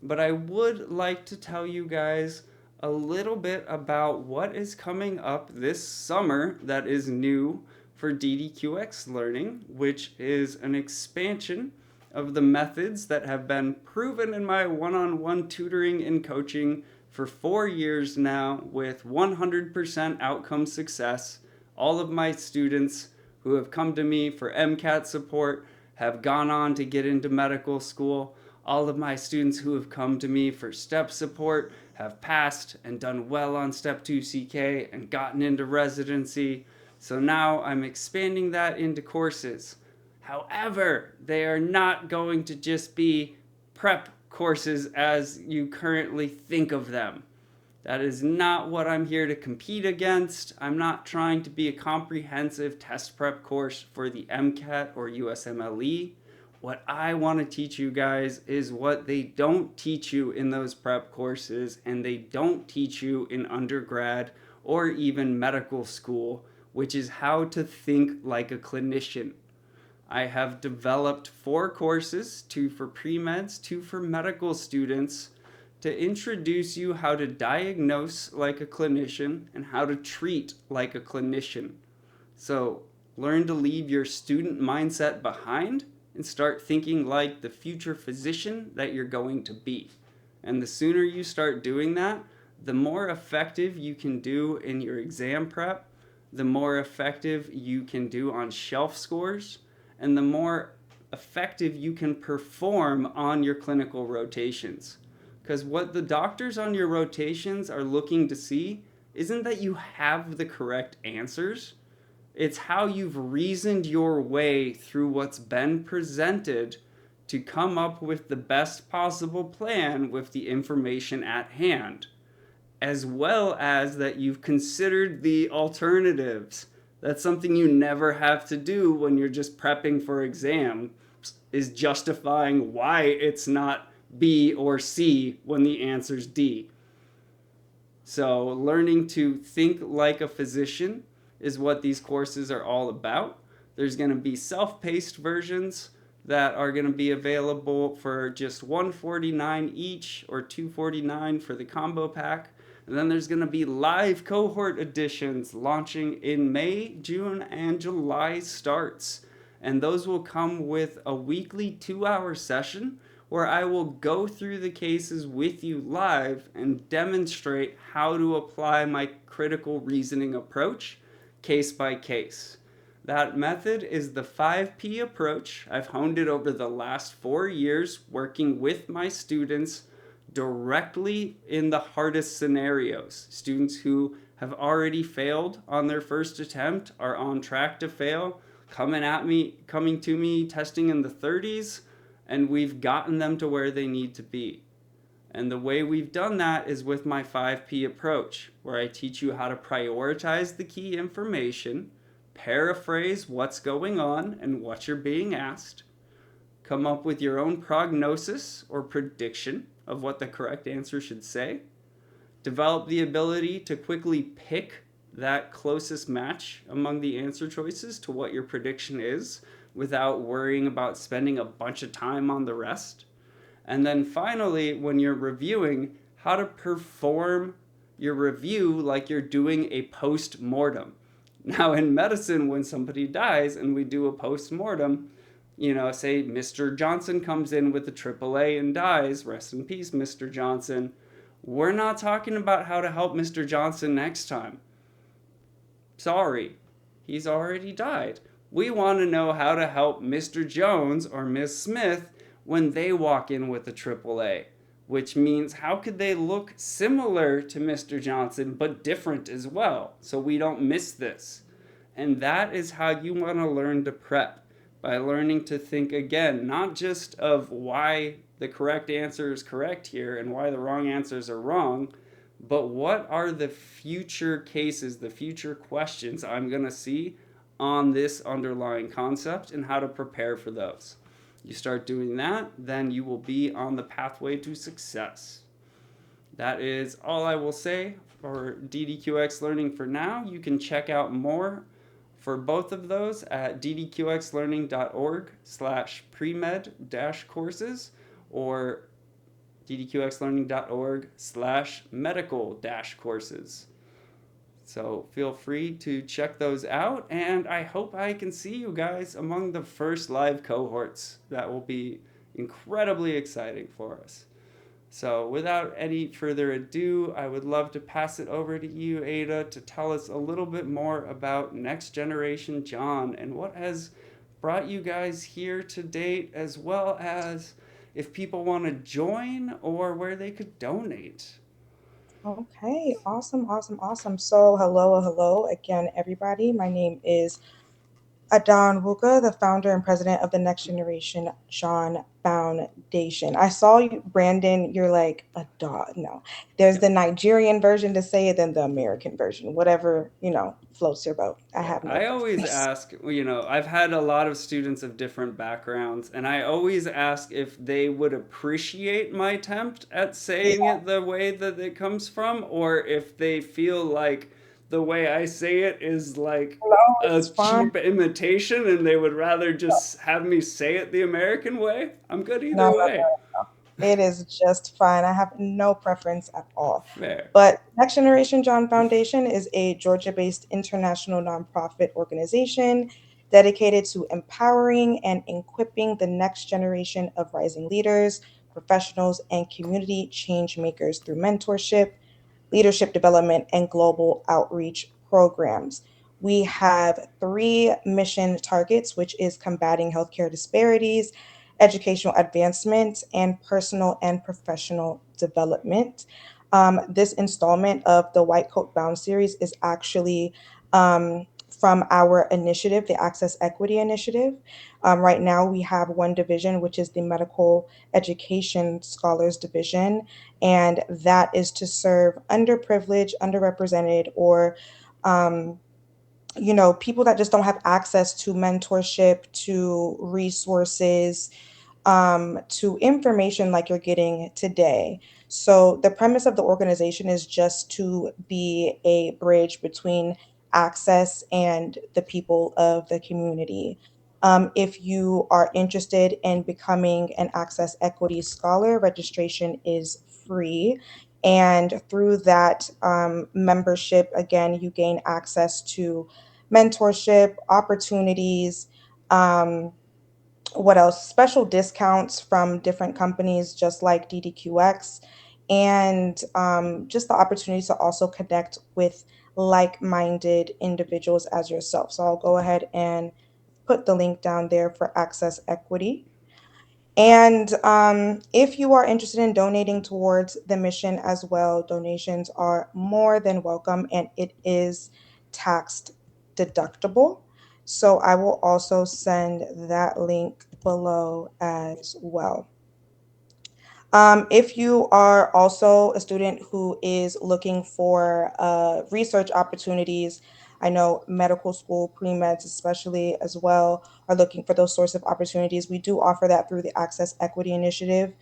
But I would like to tell you guys a little bit about what is coming up this summer that is new for DDQX Learning, which is an expansion of the methods that have been proven in my one-on-one tutoring and coaching for 4 years now with 100% outcome success. All of my students who have come to me for MCAT support have gone on to get into medical school. All of my students who have come to me for STEP support have passed and done well on Step 2 CK and gotten into residency. So now I'm expanding that into courses. However, they are not going to just be prep courses as you currently think of them. That is not what I'm here to compete against. I'm not trying to be a comprehensive test prep course for the MCAT or USMLE. What I want to teach you guys is what they don't teach you in those prep courses and they don't teach you in undergrad or even medical school, which is how to think like a clinician. I have developed 4 courses, 2 for pre-meds, 2 for medical students, to introduce you how to diagnose like a clinician and how to treat like a clinician. So learn to leave your student mindset behind and start thinking like the future physician that you're going to be. And the sooner you start doing that, the more effective you can do in your exam prep, the more effective you can do on shelf scores, and the more effective you can perform on your clinical rotations. Because what the doctors on your rotations are looking to see isn't that you have the correct answers. It's how you've reasoned your way through what's been presented to come up with the best possible plan with the information at hand, as well as that you've considered the alternatives. That's something you never have to do when you're just prepping for exams, is justifying why it's not B or C when the answer's D. So, learning to think like a physician is what these courses are all about. There's going to be self-paced versions that are going to be available for just $149 each or $249 for the combo pack. And then there's going to be live cohort editions launching in May, June, and July starts. And those will come with a weekly 2-hour session where I will go through the cases with you live and demonstrate how to apply my critical reasoning approach case by case. That method is the 5P approach. I've honed it over the last 4 years working with my students directly in the hardest scenarios. Students who have already failed on their first attempt are on track to fail, coming to me, testing in the 30s, and we've gotten them to where they need to be. And the way we've done that is with my 5P approach, where I teach you how to prioritize the key information, paraphrase what's going on and what you're being asked, come up with your own prognosis or prediction of what the correct answer should say, develop the ability to quickly pick that closest match among the answer choices to what your prediction is without worrying about spending a bunch of time on the rest. And then finally, when you're reviewing, how to perform your review like you're doing a post-mortem. Now, in medicine, when somebody dies and we do a post-mortem, say Mr. Johnson comes in with a AAA and dies, rest in peace, Mr. Johnson. We're not talking about how to help Mr. Johnson next time. Sorry, he's already died. We want to know how to help Mr. Jones or Miss Smith when they walk in with a AAA, which means how could they look similar to Mr. Johnson but different as well, so we don't miss this. And that is how you want to learn to prep, by learning to think again, not just of why the correct answer is correct here and why the wrong answers are wrong, but what are the future cases, the future questions I'm going to see on this underlying concept and how to prepare for those. You start doing that, then you will be on the pathway to success. That is all I will say for DDQX Learning for now. You can check out more for both of those at ddqxlearning.org/premed-courses or ddqxlearning.org/medical-courses. So feel free to check those out, and I hope I can see you guys among the first live cohorts. That will be incredibly exciting for us. So without any further ado, I would love to pass it over to you, Ada, to tell us a little bit more about Next Generation John and what has brought you guys here to date, as well as if people want to join or where they could donate. Okay, awesome, awesome, awesome. So, hello again, everybody. My name is Adan Wuka, the founder and president of the Next Generation John Foundation. I saw you, Brandon, you're like, Adan. No, there's the Nigerian version to say it, then the American version, whatever, floats your boat. I have no I always preference. ask, I've had a lot of students of different backgrounds, and I always ask if they would appreciate my attempt at saying Yeah, it the way that it comes from, or if they feel like the way I say it is like no, a it's fine. cheap imitation and they would rather just have me say it the American way. I'm good No, either no, way. it is just fine. I have no preference at all. Fair. But Next Generation John Foundation is a Georgia based international nonprofit organization dedicated to empowering and equipping the next generation of rising leaders, professionals, and community change makers through mentorship, leadership development, and global outreach programs. We have three mission targets, which is combating healthcare disparities, educational advancement, and personal and professional development. This installment of the White Coat Bound series is actually from our initiative, the Access Equity Initiative. Right now, we have one division, which is the Medical Education Scholars Division, and that is to serve underprivileged, underrepresented, or people that just don't have access to mentorship, to resources, to information like you're getting today. So, the premise of the organization is just to be a bridge between access and the people of the community. If you are interested in becoming an Access Equity Scholar, registration is free. And through that membership, again, you gain access to mentorship, opportunities. What else? Special discounts from different companies, just like DDQX, and just the opportunity to also connect with like minded individuals as yourself. So I'll go ahead and put the link down there for Access Equity. And if you are interested in donating towards the mission as well, donations are more than welcome and it is tax deductible. So I will also send that link below as well. If you are also a student who is looking for research opportunities, I know medical school, pre-meds especially as well, are looking for those sorts of opportunities. We do offer that through the Access Equity Initiative.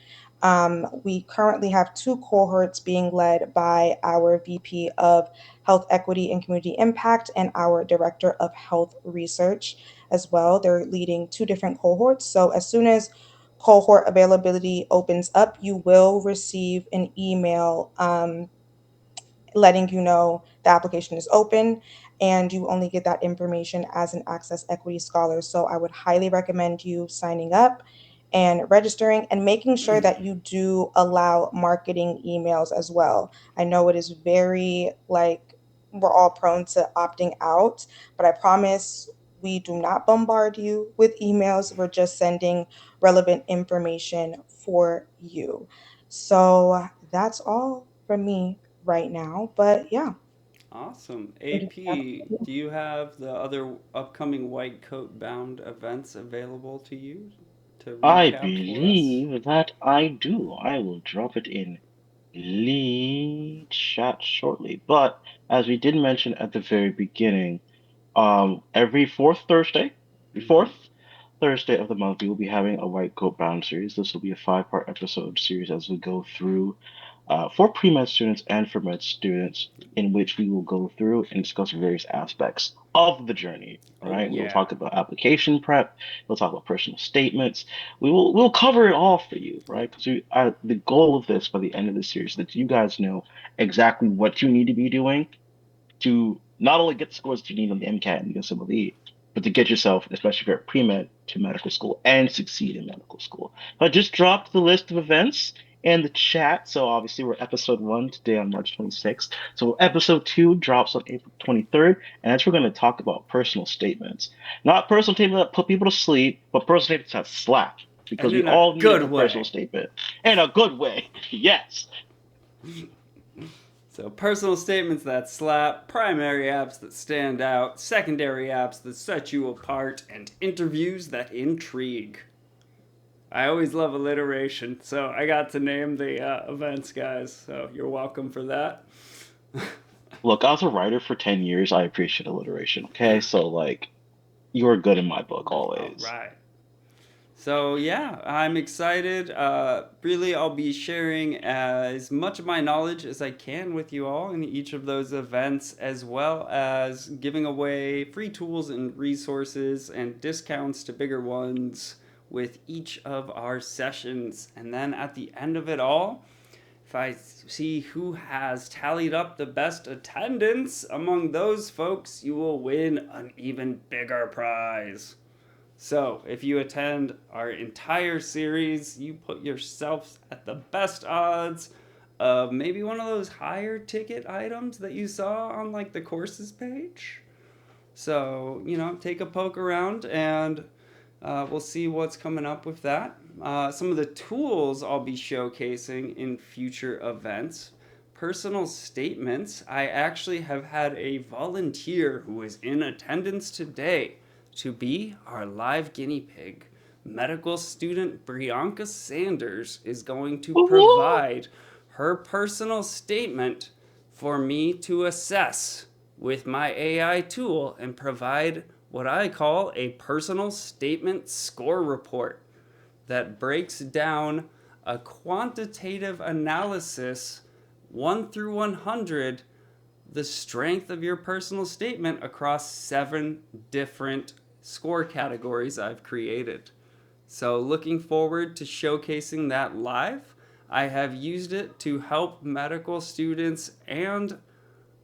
We currently have two cohorts being led by our VP of Health Equity and Community Impact and our Director of Health Research as well. They're leading two different cohorts. So as soon as cohort availability opens up, you will receive an email letting you know the application is open, and you only get that information as an Access Equity Scholar. So I would highly recommend you signing up and registering and making sure that you do allow marketing emails as well. I know it is very like we're all prone to opting out, but I promise we do not bombard you with emails. We're just sending relevant information for you. So that's all from me right now. But yeah, Awesome. what do you AP, have? do you have the other upcoming White Coat Bound events available to you to I recap for us? believe that I do. I will drop it in the chat shortly. But as we did mention at the very beginning, every Mm-hmm. fourth Thursday of the month, we will be having a White Coat Bound series. This will be a five-part episode series as we go through for pre-med students and for med students, in which we will go through and discuss various aspects of the journey. All Oh, right, we will yeah. talk about application prep. We'll talk about personal statements. We'll cover it all for you, right? Because the goal of this by the end of the series is that you guys know exactly what you need to be doing to not only get the scores that you need on the MCAT and the USMLE, but to get yourself, especially if you're at pre-med, to medical school and succeed in medical school. I just dropped the list of events in the chat. So obviously we're episode one today on March 26th. So episode two drops on April 23rd, and that's we're going to talk about personal statements. Not personal statements that put people to sleep, but personal statements that slap. Because And we in a all need a good good personal way. statement. In a good way. Yes. So, personal statements that slap, primary apps that stand out, secondary apps that set you apart, and interviews that intrigue. I always love alliteration, so I got to name the events, guys. So, you're welcome for that. Look, I was a writer for 10 years. I appreciate alliteration, okay? So, like, you are good in my book All always. right. So yeah, I'm excited. Really, I'll be sharing as much of my knowledge as I can with you all in each of those events, as well as giving away free tools and resources and discounts to bigger ones with each of our sessions. And then at the end of it all, if I see who has tallied up the best attendance among those folks, you will win an even bigger prize. So, if you attend our entire series, you put yourself at the best odds of maybe one of those higher ticket items that you saw on like the courses page. So, take a poke around and we'll see what's coming up with that. Some of the tools I'll be showcasing in future events personal statements, I actually have had a volunteer who is in attendance today to be our live guinea pig. Medical student Brianka Sanders is going to Woo-hoo! provide her personal statement for me to assess with my AI tool and provide what I call a personal statement score report that breaks down a quantitative analysis 1 through 100, the strength of your personal statement across 7 different score categories I've created. So looking forward to showcasing that live. I have used it to help medical students and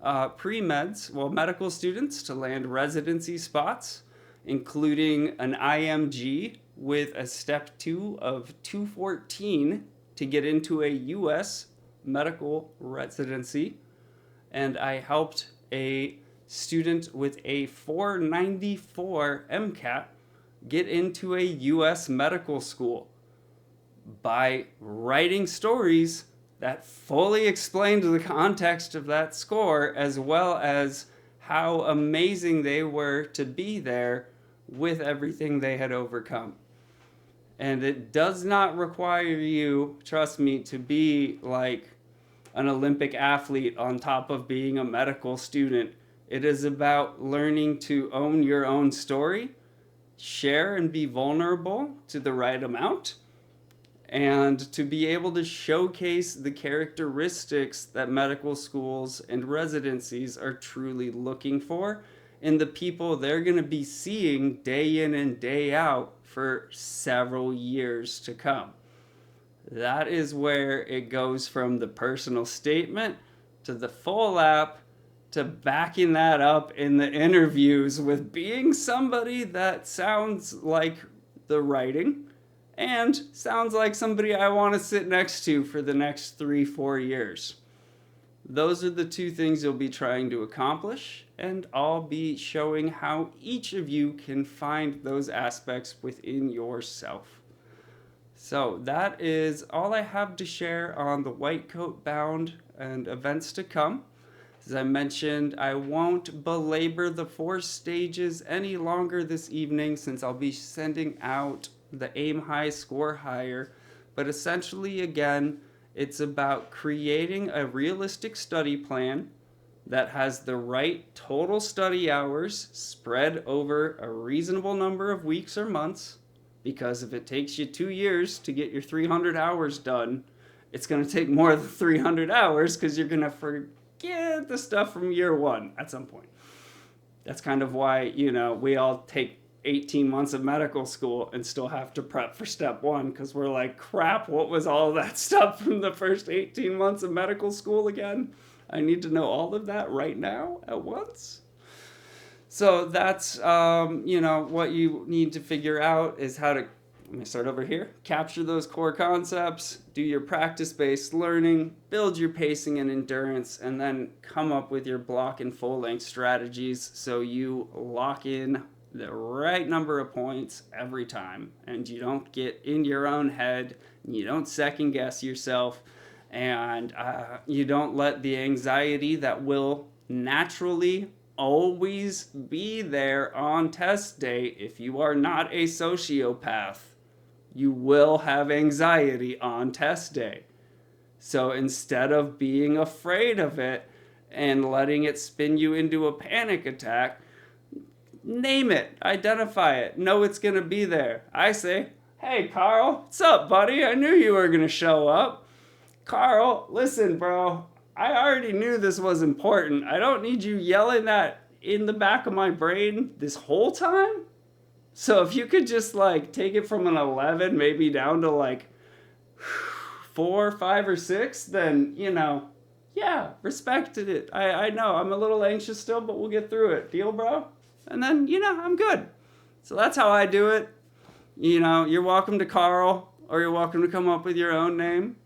medical students to land residency spots, including an IMG with a step 2 of 214 to get into a US medical residency. And I helped a student with a 494 MCAT get into a US medical school by writing stories that fully explained the context of that score, as well as how amazing they were to be there with everything they had overcome. And it does not require you, trust me, to be like an Olympic athlete on top of being a medical student. It is about learning to own your own story, share and be vulnerable to the right amount, and to be able to showcase the characteristics that medical schools and residencies are truly looking for in the people they're going to be seeing day in and day out for several years to come. That is where it goes from the personal statement to the full app to backing that up in the interviews with being somebody that sounds like the writing and sounds like somebody I want to sit next to for the next 3-4 years. Those are the 2 things you'll be trying to accomplish, and I'll be showing how each of you can find those aspects within yourself. So that is all I have to share on the White Coat Bound and events to come. As I mentioned, I won't belabor the 4 stages any longer this evening since I'll be sending out the aim high, score higher. But essentially, again, it's about creating a realistic study plan that has the right total study hours spread over a reasonable number of weeks or months. Because if it takes you 2 years to get your 300 hours done, it's going to take more than 300 hours because you're going to forget the stuff from year 1 at some point. That's kind of why, we all take 18 months of medical school and still have to prep for step 1 because we're like, crap, what was all that stuff from the first 18 months of medical school again? I need to know all of that right now at once. So that's, what you need to figure out is how to, let me start over here, capture those core concepts, do your practice-based learning, build your pacing and endurance, and then come up with your block and full-length strategies so you lock in the right number of points every time and you don't get in your own head, you don't second guess yourself, and you don't let the anxiety that will naturally always be there on test day. If you are not a sociopath, you will have anxiety on test day. So instead of being afraid of it and letting it spin you into a panic attack, name it, identify it, know it's going to be there. I say, hey, Carl, what's up, buddy? I knew you were going to show up. Carl, listen, bro, I already knew this was important. I don't need you yelling that in the back of my brain this whole time. So if you could just take it from an 11 maybe down to 4, 5, or 6, then, yeah, respected it. I know I'm a little anxious still, but we'll get through it. Deal, bro? And then, I'm good. So that's how I do it. You're welcome to Carl, or you're welcome to come up with your own name.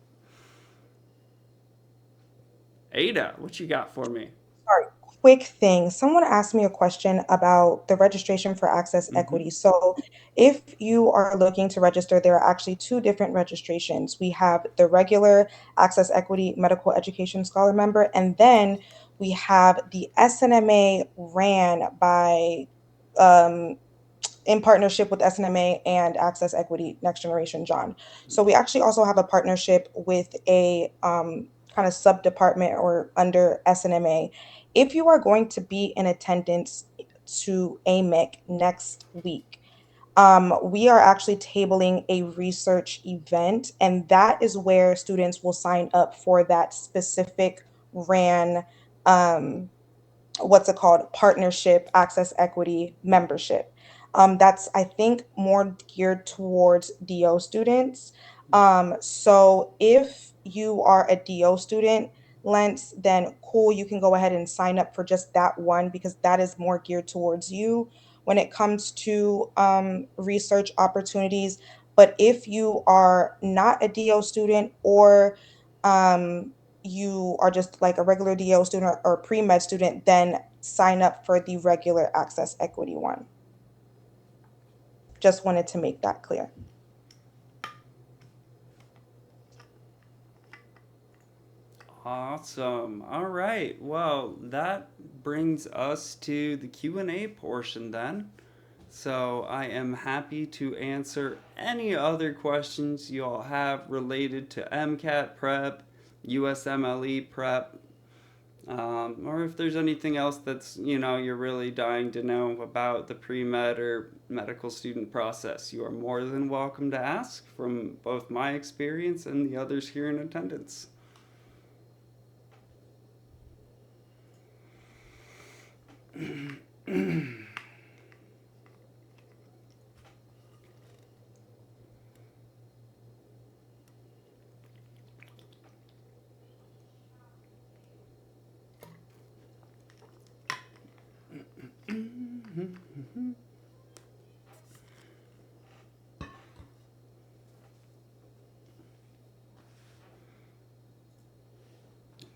Ada, what you got for me? Sorry. quick thing. Someone asked me a question about the registration for Access Mm-hmm. Equity. So, if you are looking to register, there are actually two different registrations. We have the regular Access Equity Medical Education Scholar member, and then we have the SNMA ran by um, in partnership with SNMA and Access Equity Next Generation John. So we actually also have a partnership with a kind of sub department or under SNMA. If you are going to be in attendance to AMIC next week, we are actually tabling a research event, and that is where students will sign up for that specific RAN what's it called, partnership, access equity membership. That's, I think, more geared towards DO students. So if you are a DO student, Lens, then cool, you can go ahead and sign up for just that one because that is more geared towards you when it comes to research opportunities. But if you are not a DO student or um, you are just like a regular DO student or pre-med student, then sign up for the regular access equity one. Just wanted to make that clear. Awesome. All right. Well, that brings us to the Q&A portion then. So I am happy to answer any other questions you all have related to MCAT prep, USMLE prep, or if there's anything else that's, you're really dying to know about the pre-med or medical student process. You are more than welcome to ask from both my experience and the others here in attendance.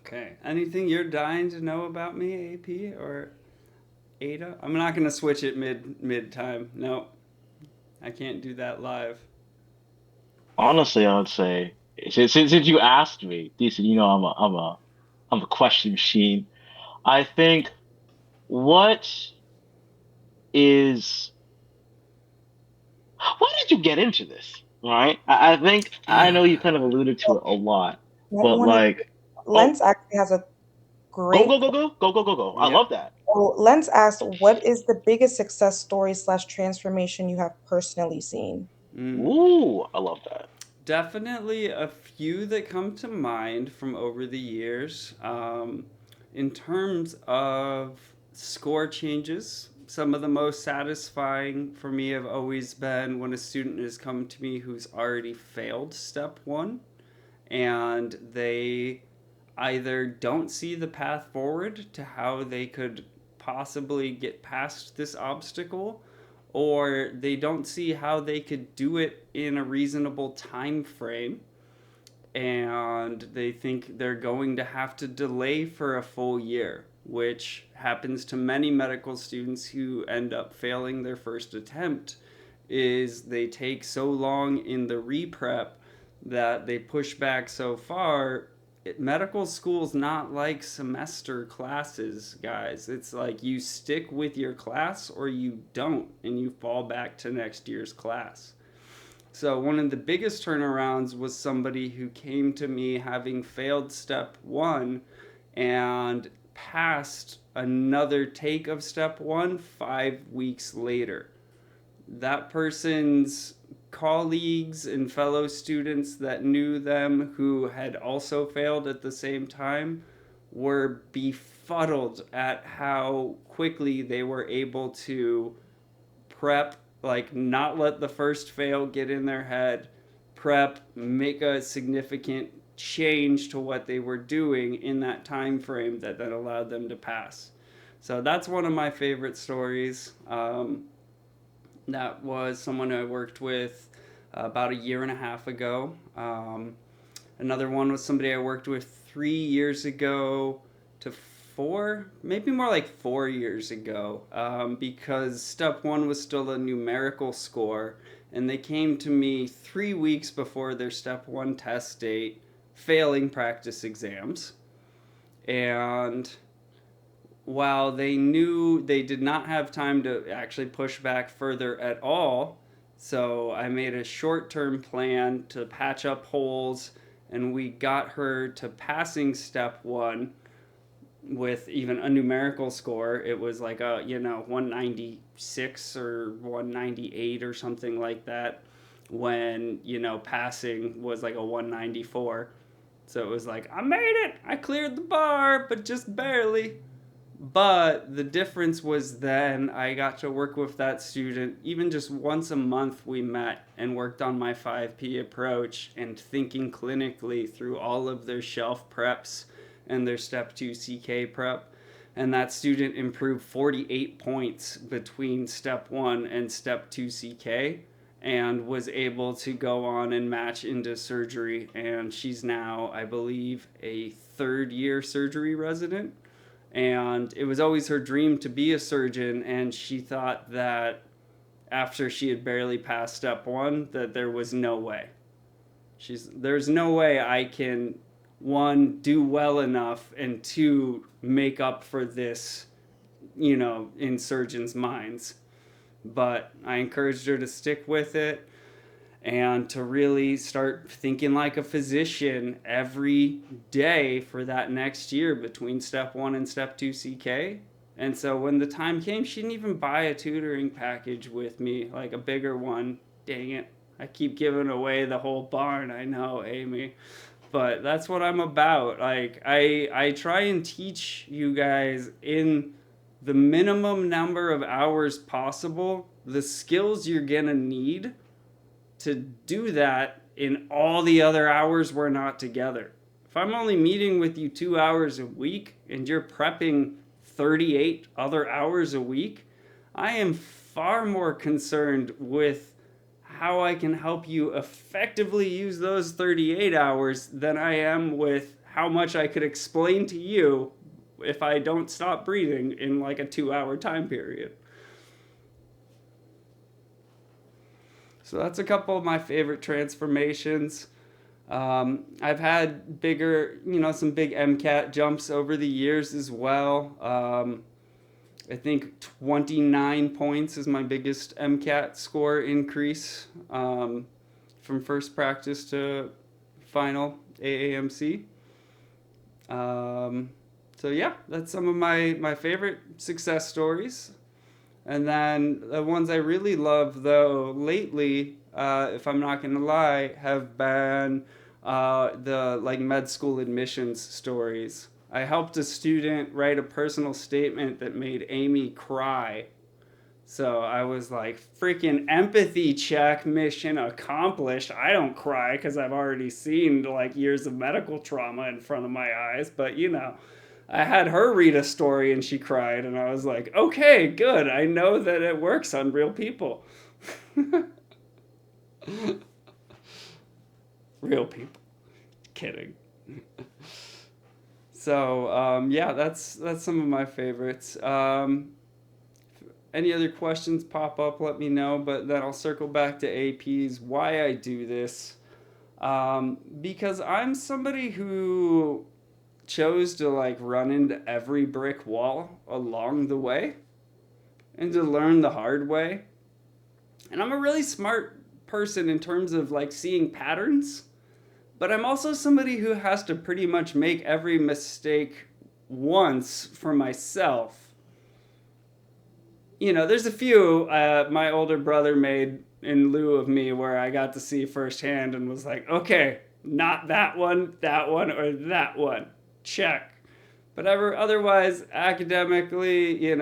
Okay. Anything you're dying to know about me, AP or Ada? I'm not gonna switch it mid time. No, I can't do that live. Honestly, I would say since you asked me, decent, I'm a question machine. I think what is why did you get into this? Right? I think I know you kind of alluded to it a lot, What you but want to, like, oh, Lens actually has a go great go go go go go go go! I Yep. love that. oh, Lens asked, what is the biggest success story slash transformation you have personally seen? Mm. Ooh, I love that. Definitely a few that come to mind from over the years. In terms of score changes, some of the most satisfying for me have always been when a student has come to me who's already failed step one and they either don't see the path forward to how they could possibly get past this obstacle or they don't see how they could do it in a reasonable time frame and they think they're going to have to delay for a full year, which happens to many medical students who end up failing their first attempt is they take so long in the re-prep that they push back so far. Medical school's not like semester classes, guys. It's like you stick with your class or you don't and you fall back to next year's class. So, one of the biggest turnarounds was somebody who came to me having failed step one and passed another take of step one 5 weeks later. That person's colleagues and fellow students that knew them who had also failed at the same time were befuddled at how quickly they were able to prep, like not let the first fail get in their head, prep, make a significant change to what they were doing in that time frame that then allowed them to pass. So that's one of my favorite stories. That was someone I worked with about a year and a half ago. Another one was somebody I worked with 3 years ago to maybe more like 4 years ago, because step one was still a numerical score, and they came to me 3 weeks before their step one test date, failing practice exams. And while they knew they did not have time to actually push back further at all, so I made a short term plan to patch up holes, and we got her to passing step one with even a numerical score. It was like a 196 or 198 or something like that, when passing was like a 194. So it was like, I made it, I cleared the bar, but just barely. But the difference was then I got to work with that student. Even just once a month we met and worked on my 5P approach and thinking clinically through all of their shelf preps and their step 2 CK prep. And that student improved 48 points between step 1 and step 2 CK and was able to go on and match into surgery. And she's now, I believe, a third year surgery resident. And it was always her dream to be a surgeon, and she thought that after she had barely passed step 1 that there was no way. There's no way I can, 1, do well enough, and 2, make up for this, in surgeons' minds. But I encouraged her to stick with it and to really start thinking like a physician every day for that next year between step 1 and step 2 CK. And so when the time came, she didn't even buy a tutoring package with me, like a bigger one. Dang it. I keep giving away the whole barn, I know, Amy. But that's what I'm about. Like, I try and teach you guys in the minimum number of hours possible the skills you're gonna need to do that in all the other hours we're not together. If I'm only meeting with you 2 hours a week and you're prepping 38 other hours a week, I am far more concerned with how I can help you effectively use those 38 hours than I am with how much I could explain to you if I don't stop breathing in like a 2-hour time period. So that's a couple of my favorite transformations. I've had bigger, some big MCAT jumps over the years as well. I think 29 points is my biggest MCAT score increase from first practice to final AAMC. So yeah, that's some of my favorite success stories. And then the ones I really love, though, lately, if I'm not gonna lie, have been the med school admissions stories. I helped a student write a personal statement that made Amy cry. So I was like, freaking empathy check, mission accomplished. I don't cry because I've already seen years of medical trauma in front of my eyes, but I had her read a story and she cried, and I was like, okay, good. I know that it works on real people. Real people. Kidding. So, yeah, that's some of my favorites. Any other questions pop up, let me know, but then I'll circle back to APs, why I do this. Because I'm somebody who chose to run into every brick wall along the way and to learn the hard way. And I'm a really smart person in terms of seeing patterns, but I'm also somebody who has to pretty much make every mistake once for myself. There's a few my older brother made in lieu of me where I got to see firsthand and was like, okay, not that one, or that one. Check. But otherwise, academically,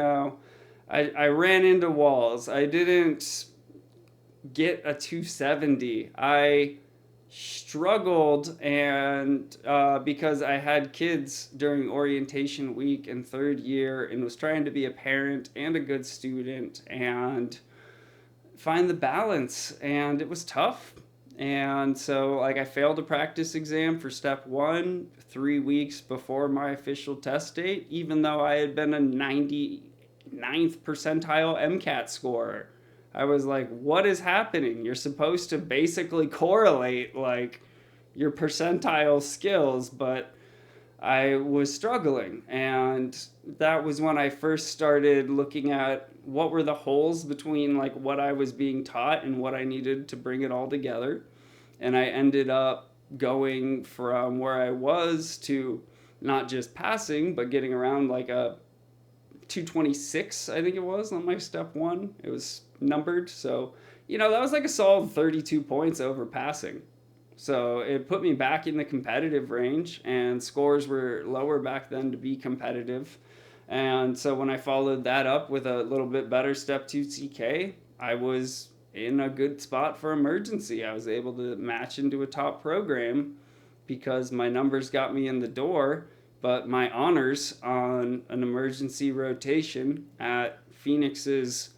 I ran into walls. I didn't get a 270. I struggled, and because I had kids during orientation week and third year and was trying to be a parent and a good student and find the balance, and it was tough. And so, like, I failed a practice exam for step one 3 weeks before my official test date, even though I had been a 99th percentile MCAT scorer. I was like, what is happening? You're supposed to basically correlate, like, your percentile skills, but I was struggling. And that was when I first started looking at what were the holes between like what I was being taught and what I needed to bring it all together. And I ended up going from where I was to not just passing, but getting around like a 226, I think it was on my step one. It was numbered. So, that was like a solid 32 points over passing. So it put me back in the competitive range, and scores were lower back then to be competitive. And so when I followed that up with a little bit better step 2 CK, I was in a good spot for emergency. I was able to match into a top program because my numbers got me in the door, but my honors on an emergency rotation at Phoenix's,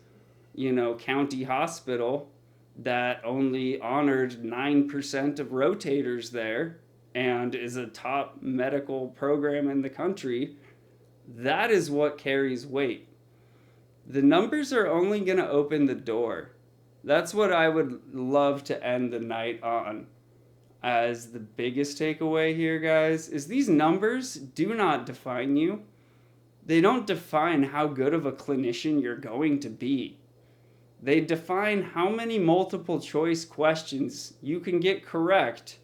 county hospital that only honored 9% of rotators there and is a top medical program in the country, that is what carries weight. The numbers are only going to open the door. That's what I would love to end the night on as the biggest takeaway here, guys, is these numbers do not define you. They don't define how good of a clinician you're going to be. They define how many multiple choice questions you can get correct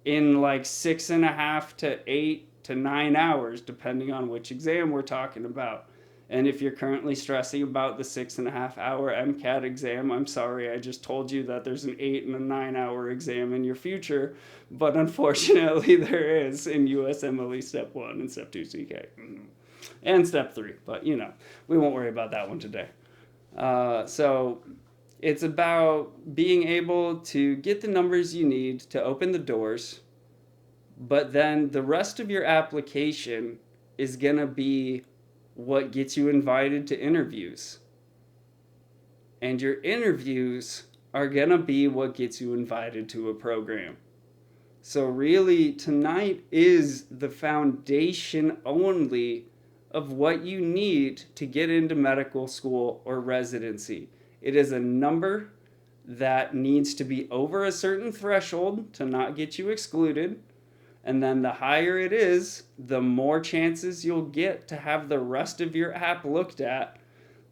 in like 6.5 to 8 to 9 hours, depending on which exam we're talking about. And if you're currently stressing about the 6.5 hour MCAT exam, I'm sorry, I just told you that there's an 8 and a 9 hour exam in your future. But unfortunately, there is in USMLE Step 1 and Step 2 CK. And Step 3. But, we won't worry about that one today. So it's about being able to get the numbers you need to open the doors, but then the rest of your application is going to be what gets you invited to interviews. And your interviews are going to be what gets you invited to a program. So really, tonight is the foundation only of what you need to get into medical school or residency. It is a number that needs to be over a certain threshold to not get you excluded. And then the higher it is, the more chances you'll get to have the rest of your app looked at.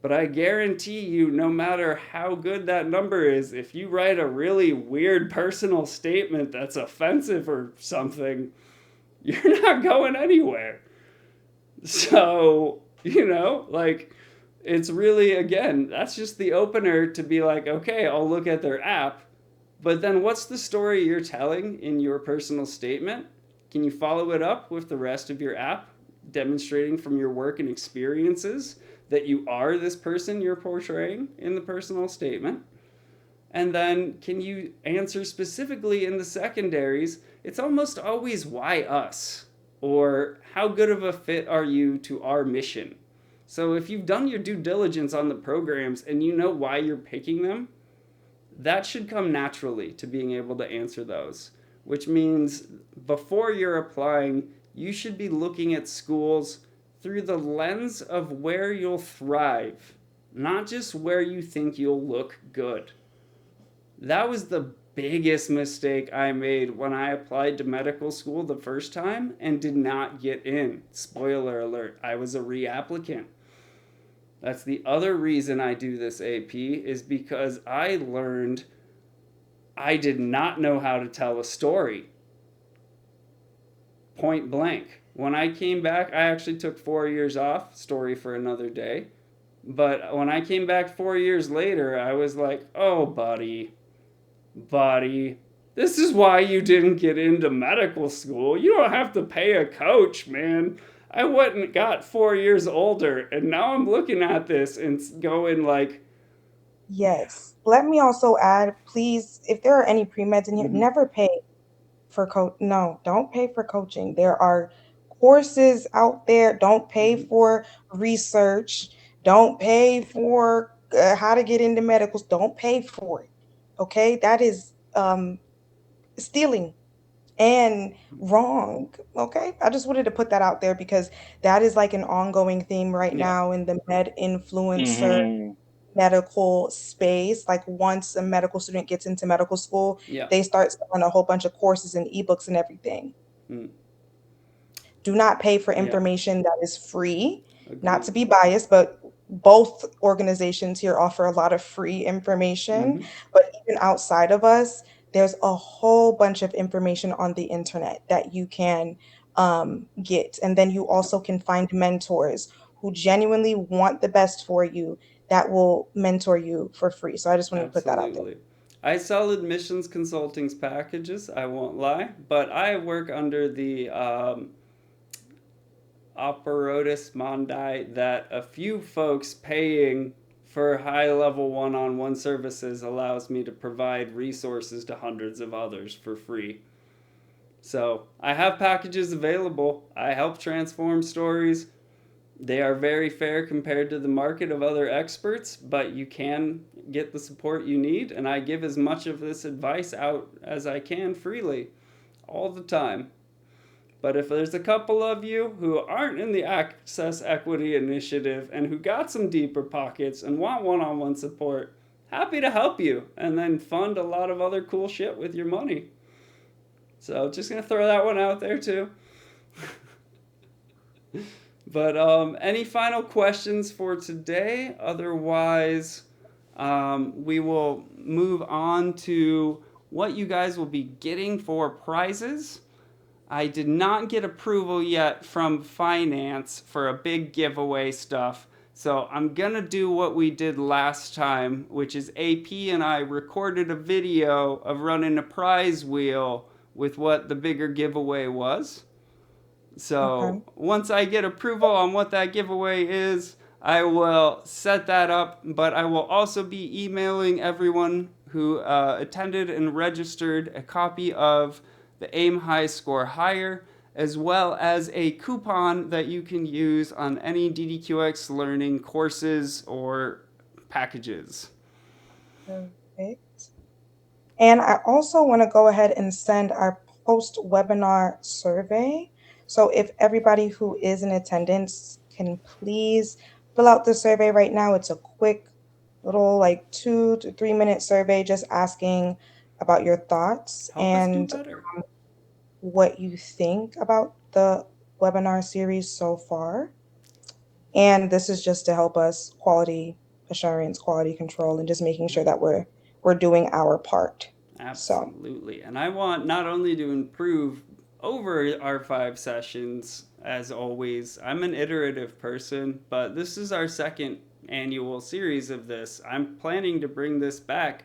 But I guarantee you, no matter how good that number is, if you write a really weird personal statement that's offensive or something, you're not going anywhere. So, it's really, again, that's just the opener to be like, okay, I'll look at their app. But then what's the story you're telling in your personal statement? Can you follow it up with the rest of your app, demonstrating from your work and experiences that you are this person you're portraying in the personal statement? And then can you answer specifically in the secondaries? It's almost always why us? Or how good of a fit are you to our mission? So if you've done your due diligence on the programs and you know why you're picking them, that should come naturally to being able to answer those, which means before you're applying, you should be looking at schools through the lens of where you'll thrive, not just where you think you'll look good. That was the biggest mistake I made when I applied to medical school the first time and did not get in. Spoiler alert, I was a reapplicant. That's the other reason I do this AP, is because I learned I did not know how to tell a story. Point blank. When I came back, I actually took 4 years off, story for another day. But when I came back 4 years later, I was like, oh, buddy, this is why you didn't get into medical school. You don't have to pay a coach, man. I went and got 4 years older, and now I'm looking at this and going like, Yes. Let me also add, please, if there are any pre-meds in here, mm-hmm, never pay for coach. No, don't pay for coaching. There are courses out there. Don't pay mm-hmm. for research. Don't pay for how to get into medicals. Don't pay for it. Okay, that is stealing and wrong. Okay. I just wanted to put that out there because that is like an ongoing theme right Yeah. now in the med influencer Hmm. medical space. Like once a medical student gets into medical school, Yeah. they start selling a whole bunch of courses and ebooks and everything. Mm. Do not pay for Yeah. information that is free. Not to Agreed. be biased, but both organizations here offer a lot of free information. Mm-hmm. But even outside of us, there's a whole bunch of information on the internet that you can get. And then you Yep. also can find mentors who genuinely want the best for you that will mentor you for free. So I just wanted to put that out there. Absolutely. I sell admissions consulting packages, I won't lie, but I work under the operatus mundi that a few folks paying for high level one on one services allows me to provide resources to hundreds of others for free. So I have packages available. I help transform stories. They are very fair compared to the market of other experts, but you can get the support you need, and I give as much of this advice out as I can freely all the time. But if there's a couple of you who aren't in the Access Equity Initiative and who got some deeper pockets and want one on one support, happy to help you and then fund a lot of other cool shit with your money. So just gonna throw that one out there too. But any final questions for today? Otherwise, we will move on to what you guys will be getting for prizes. I did not get approval yet from finance for a big giveaway stuff. So I'm gonna do what we did last time, which is AP and I recorded a video of running a prize wheel with what the bigger giveaway was. So Okay. once I get approval on what that giveaway is, I will set that up. But I will also be emailing everyone who attended and registered a copy of the AIM High Score Higher, as well as a coupon that you can use on any DDQX Learning courses or packages. Perfect. And I also want to go ahead and send our post-webinar survey. So if everybody who is in attendance can please fill out the survey right now. It's a quick little like 2 to 3 minute survey just asking about your thoughts Help us do and better. what you think about the webinar series so far. And this is just to help us quality assurance, quality control, and just making sure that we're doing our part. So, Absolutely. And I want not only to improve over our 5 sessions, as always, I'm an iterative person, but this is our second annual series of this. I'm planning to bring this back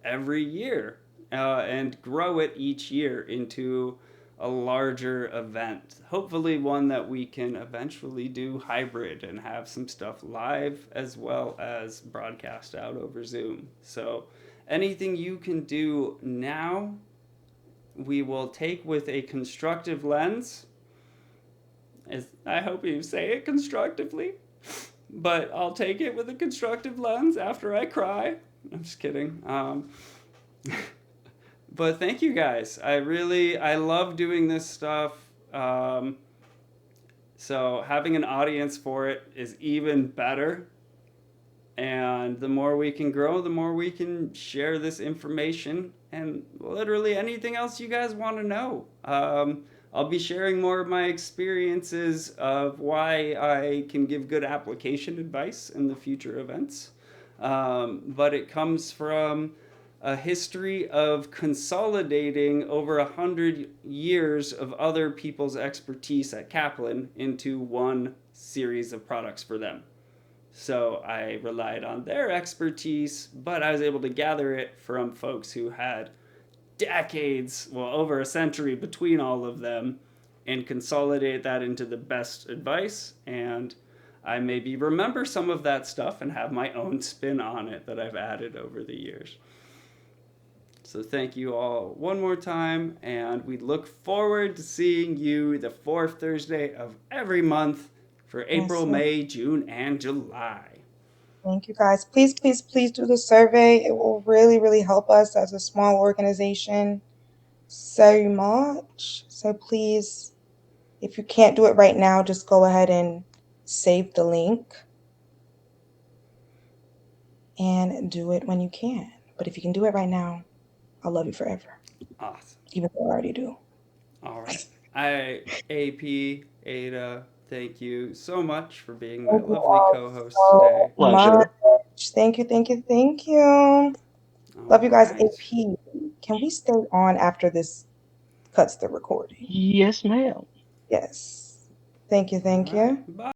every year and grow it each year into a larger event. Hopefully, one that we can eventually do hybrid and have some stuff live as well as broadcast out over Zoom. So, anything you can do now, we will take with a constructive lens. As I hope you say it constructively, but I'll take it with a constructive lens after I cry. I'm just kidding. But thank you guys. I love doing this stuff. Um, so having an audience for it is even better. And the more we can grow, the more we can share this information and literally anything else you guys want to know. I'll be sharing more of my experiences of why I can give good application advice in the future events. But it comes from a history of consolidating over 100 years of other people's expertise at Kaplan into one series of products for them. So I relied on their expertise, but I was able to gather it from folks who had decades, well, over a century between all of them, and consolidate that into the best advice. And I maybe remember some of that stuff and have my own spin on it that I've added over the years. So thank you all one more time, and we look forward to seeing you the fourth Thursday of every month for yes, April, May, June, and July. thank you guys. Please, please, please do the survey. It will really, really help us as a small organization. so much. So please, if you can't do it right now, just go ahead and save the link and do it when you can. But if you can do it right now, I'll love you forever, Awesome. even though I already do. All right. AP, Ada, thank you so much for being my Thank you lovely all co host so today. much. Pleasure. Thank you, thank you, thank you. Love All you guys. right. AP, can we stay on after this cuts the recording? Yes, ma'am. Yes. Thank you, All thank right. you. Bye.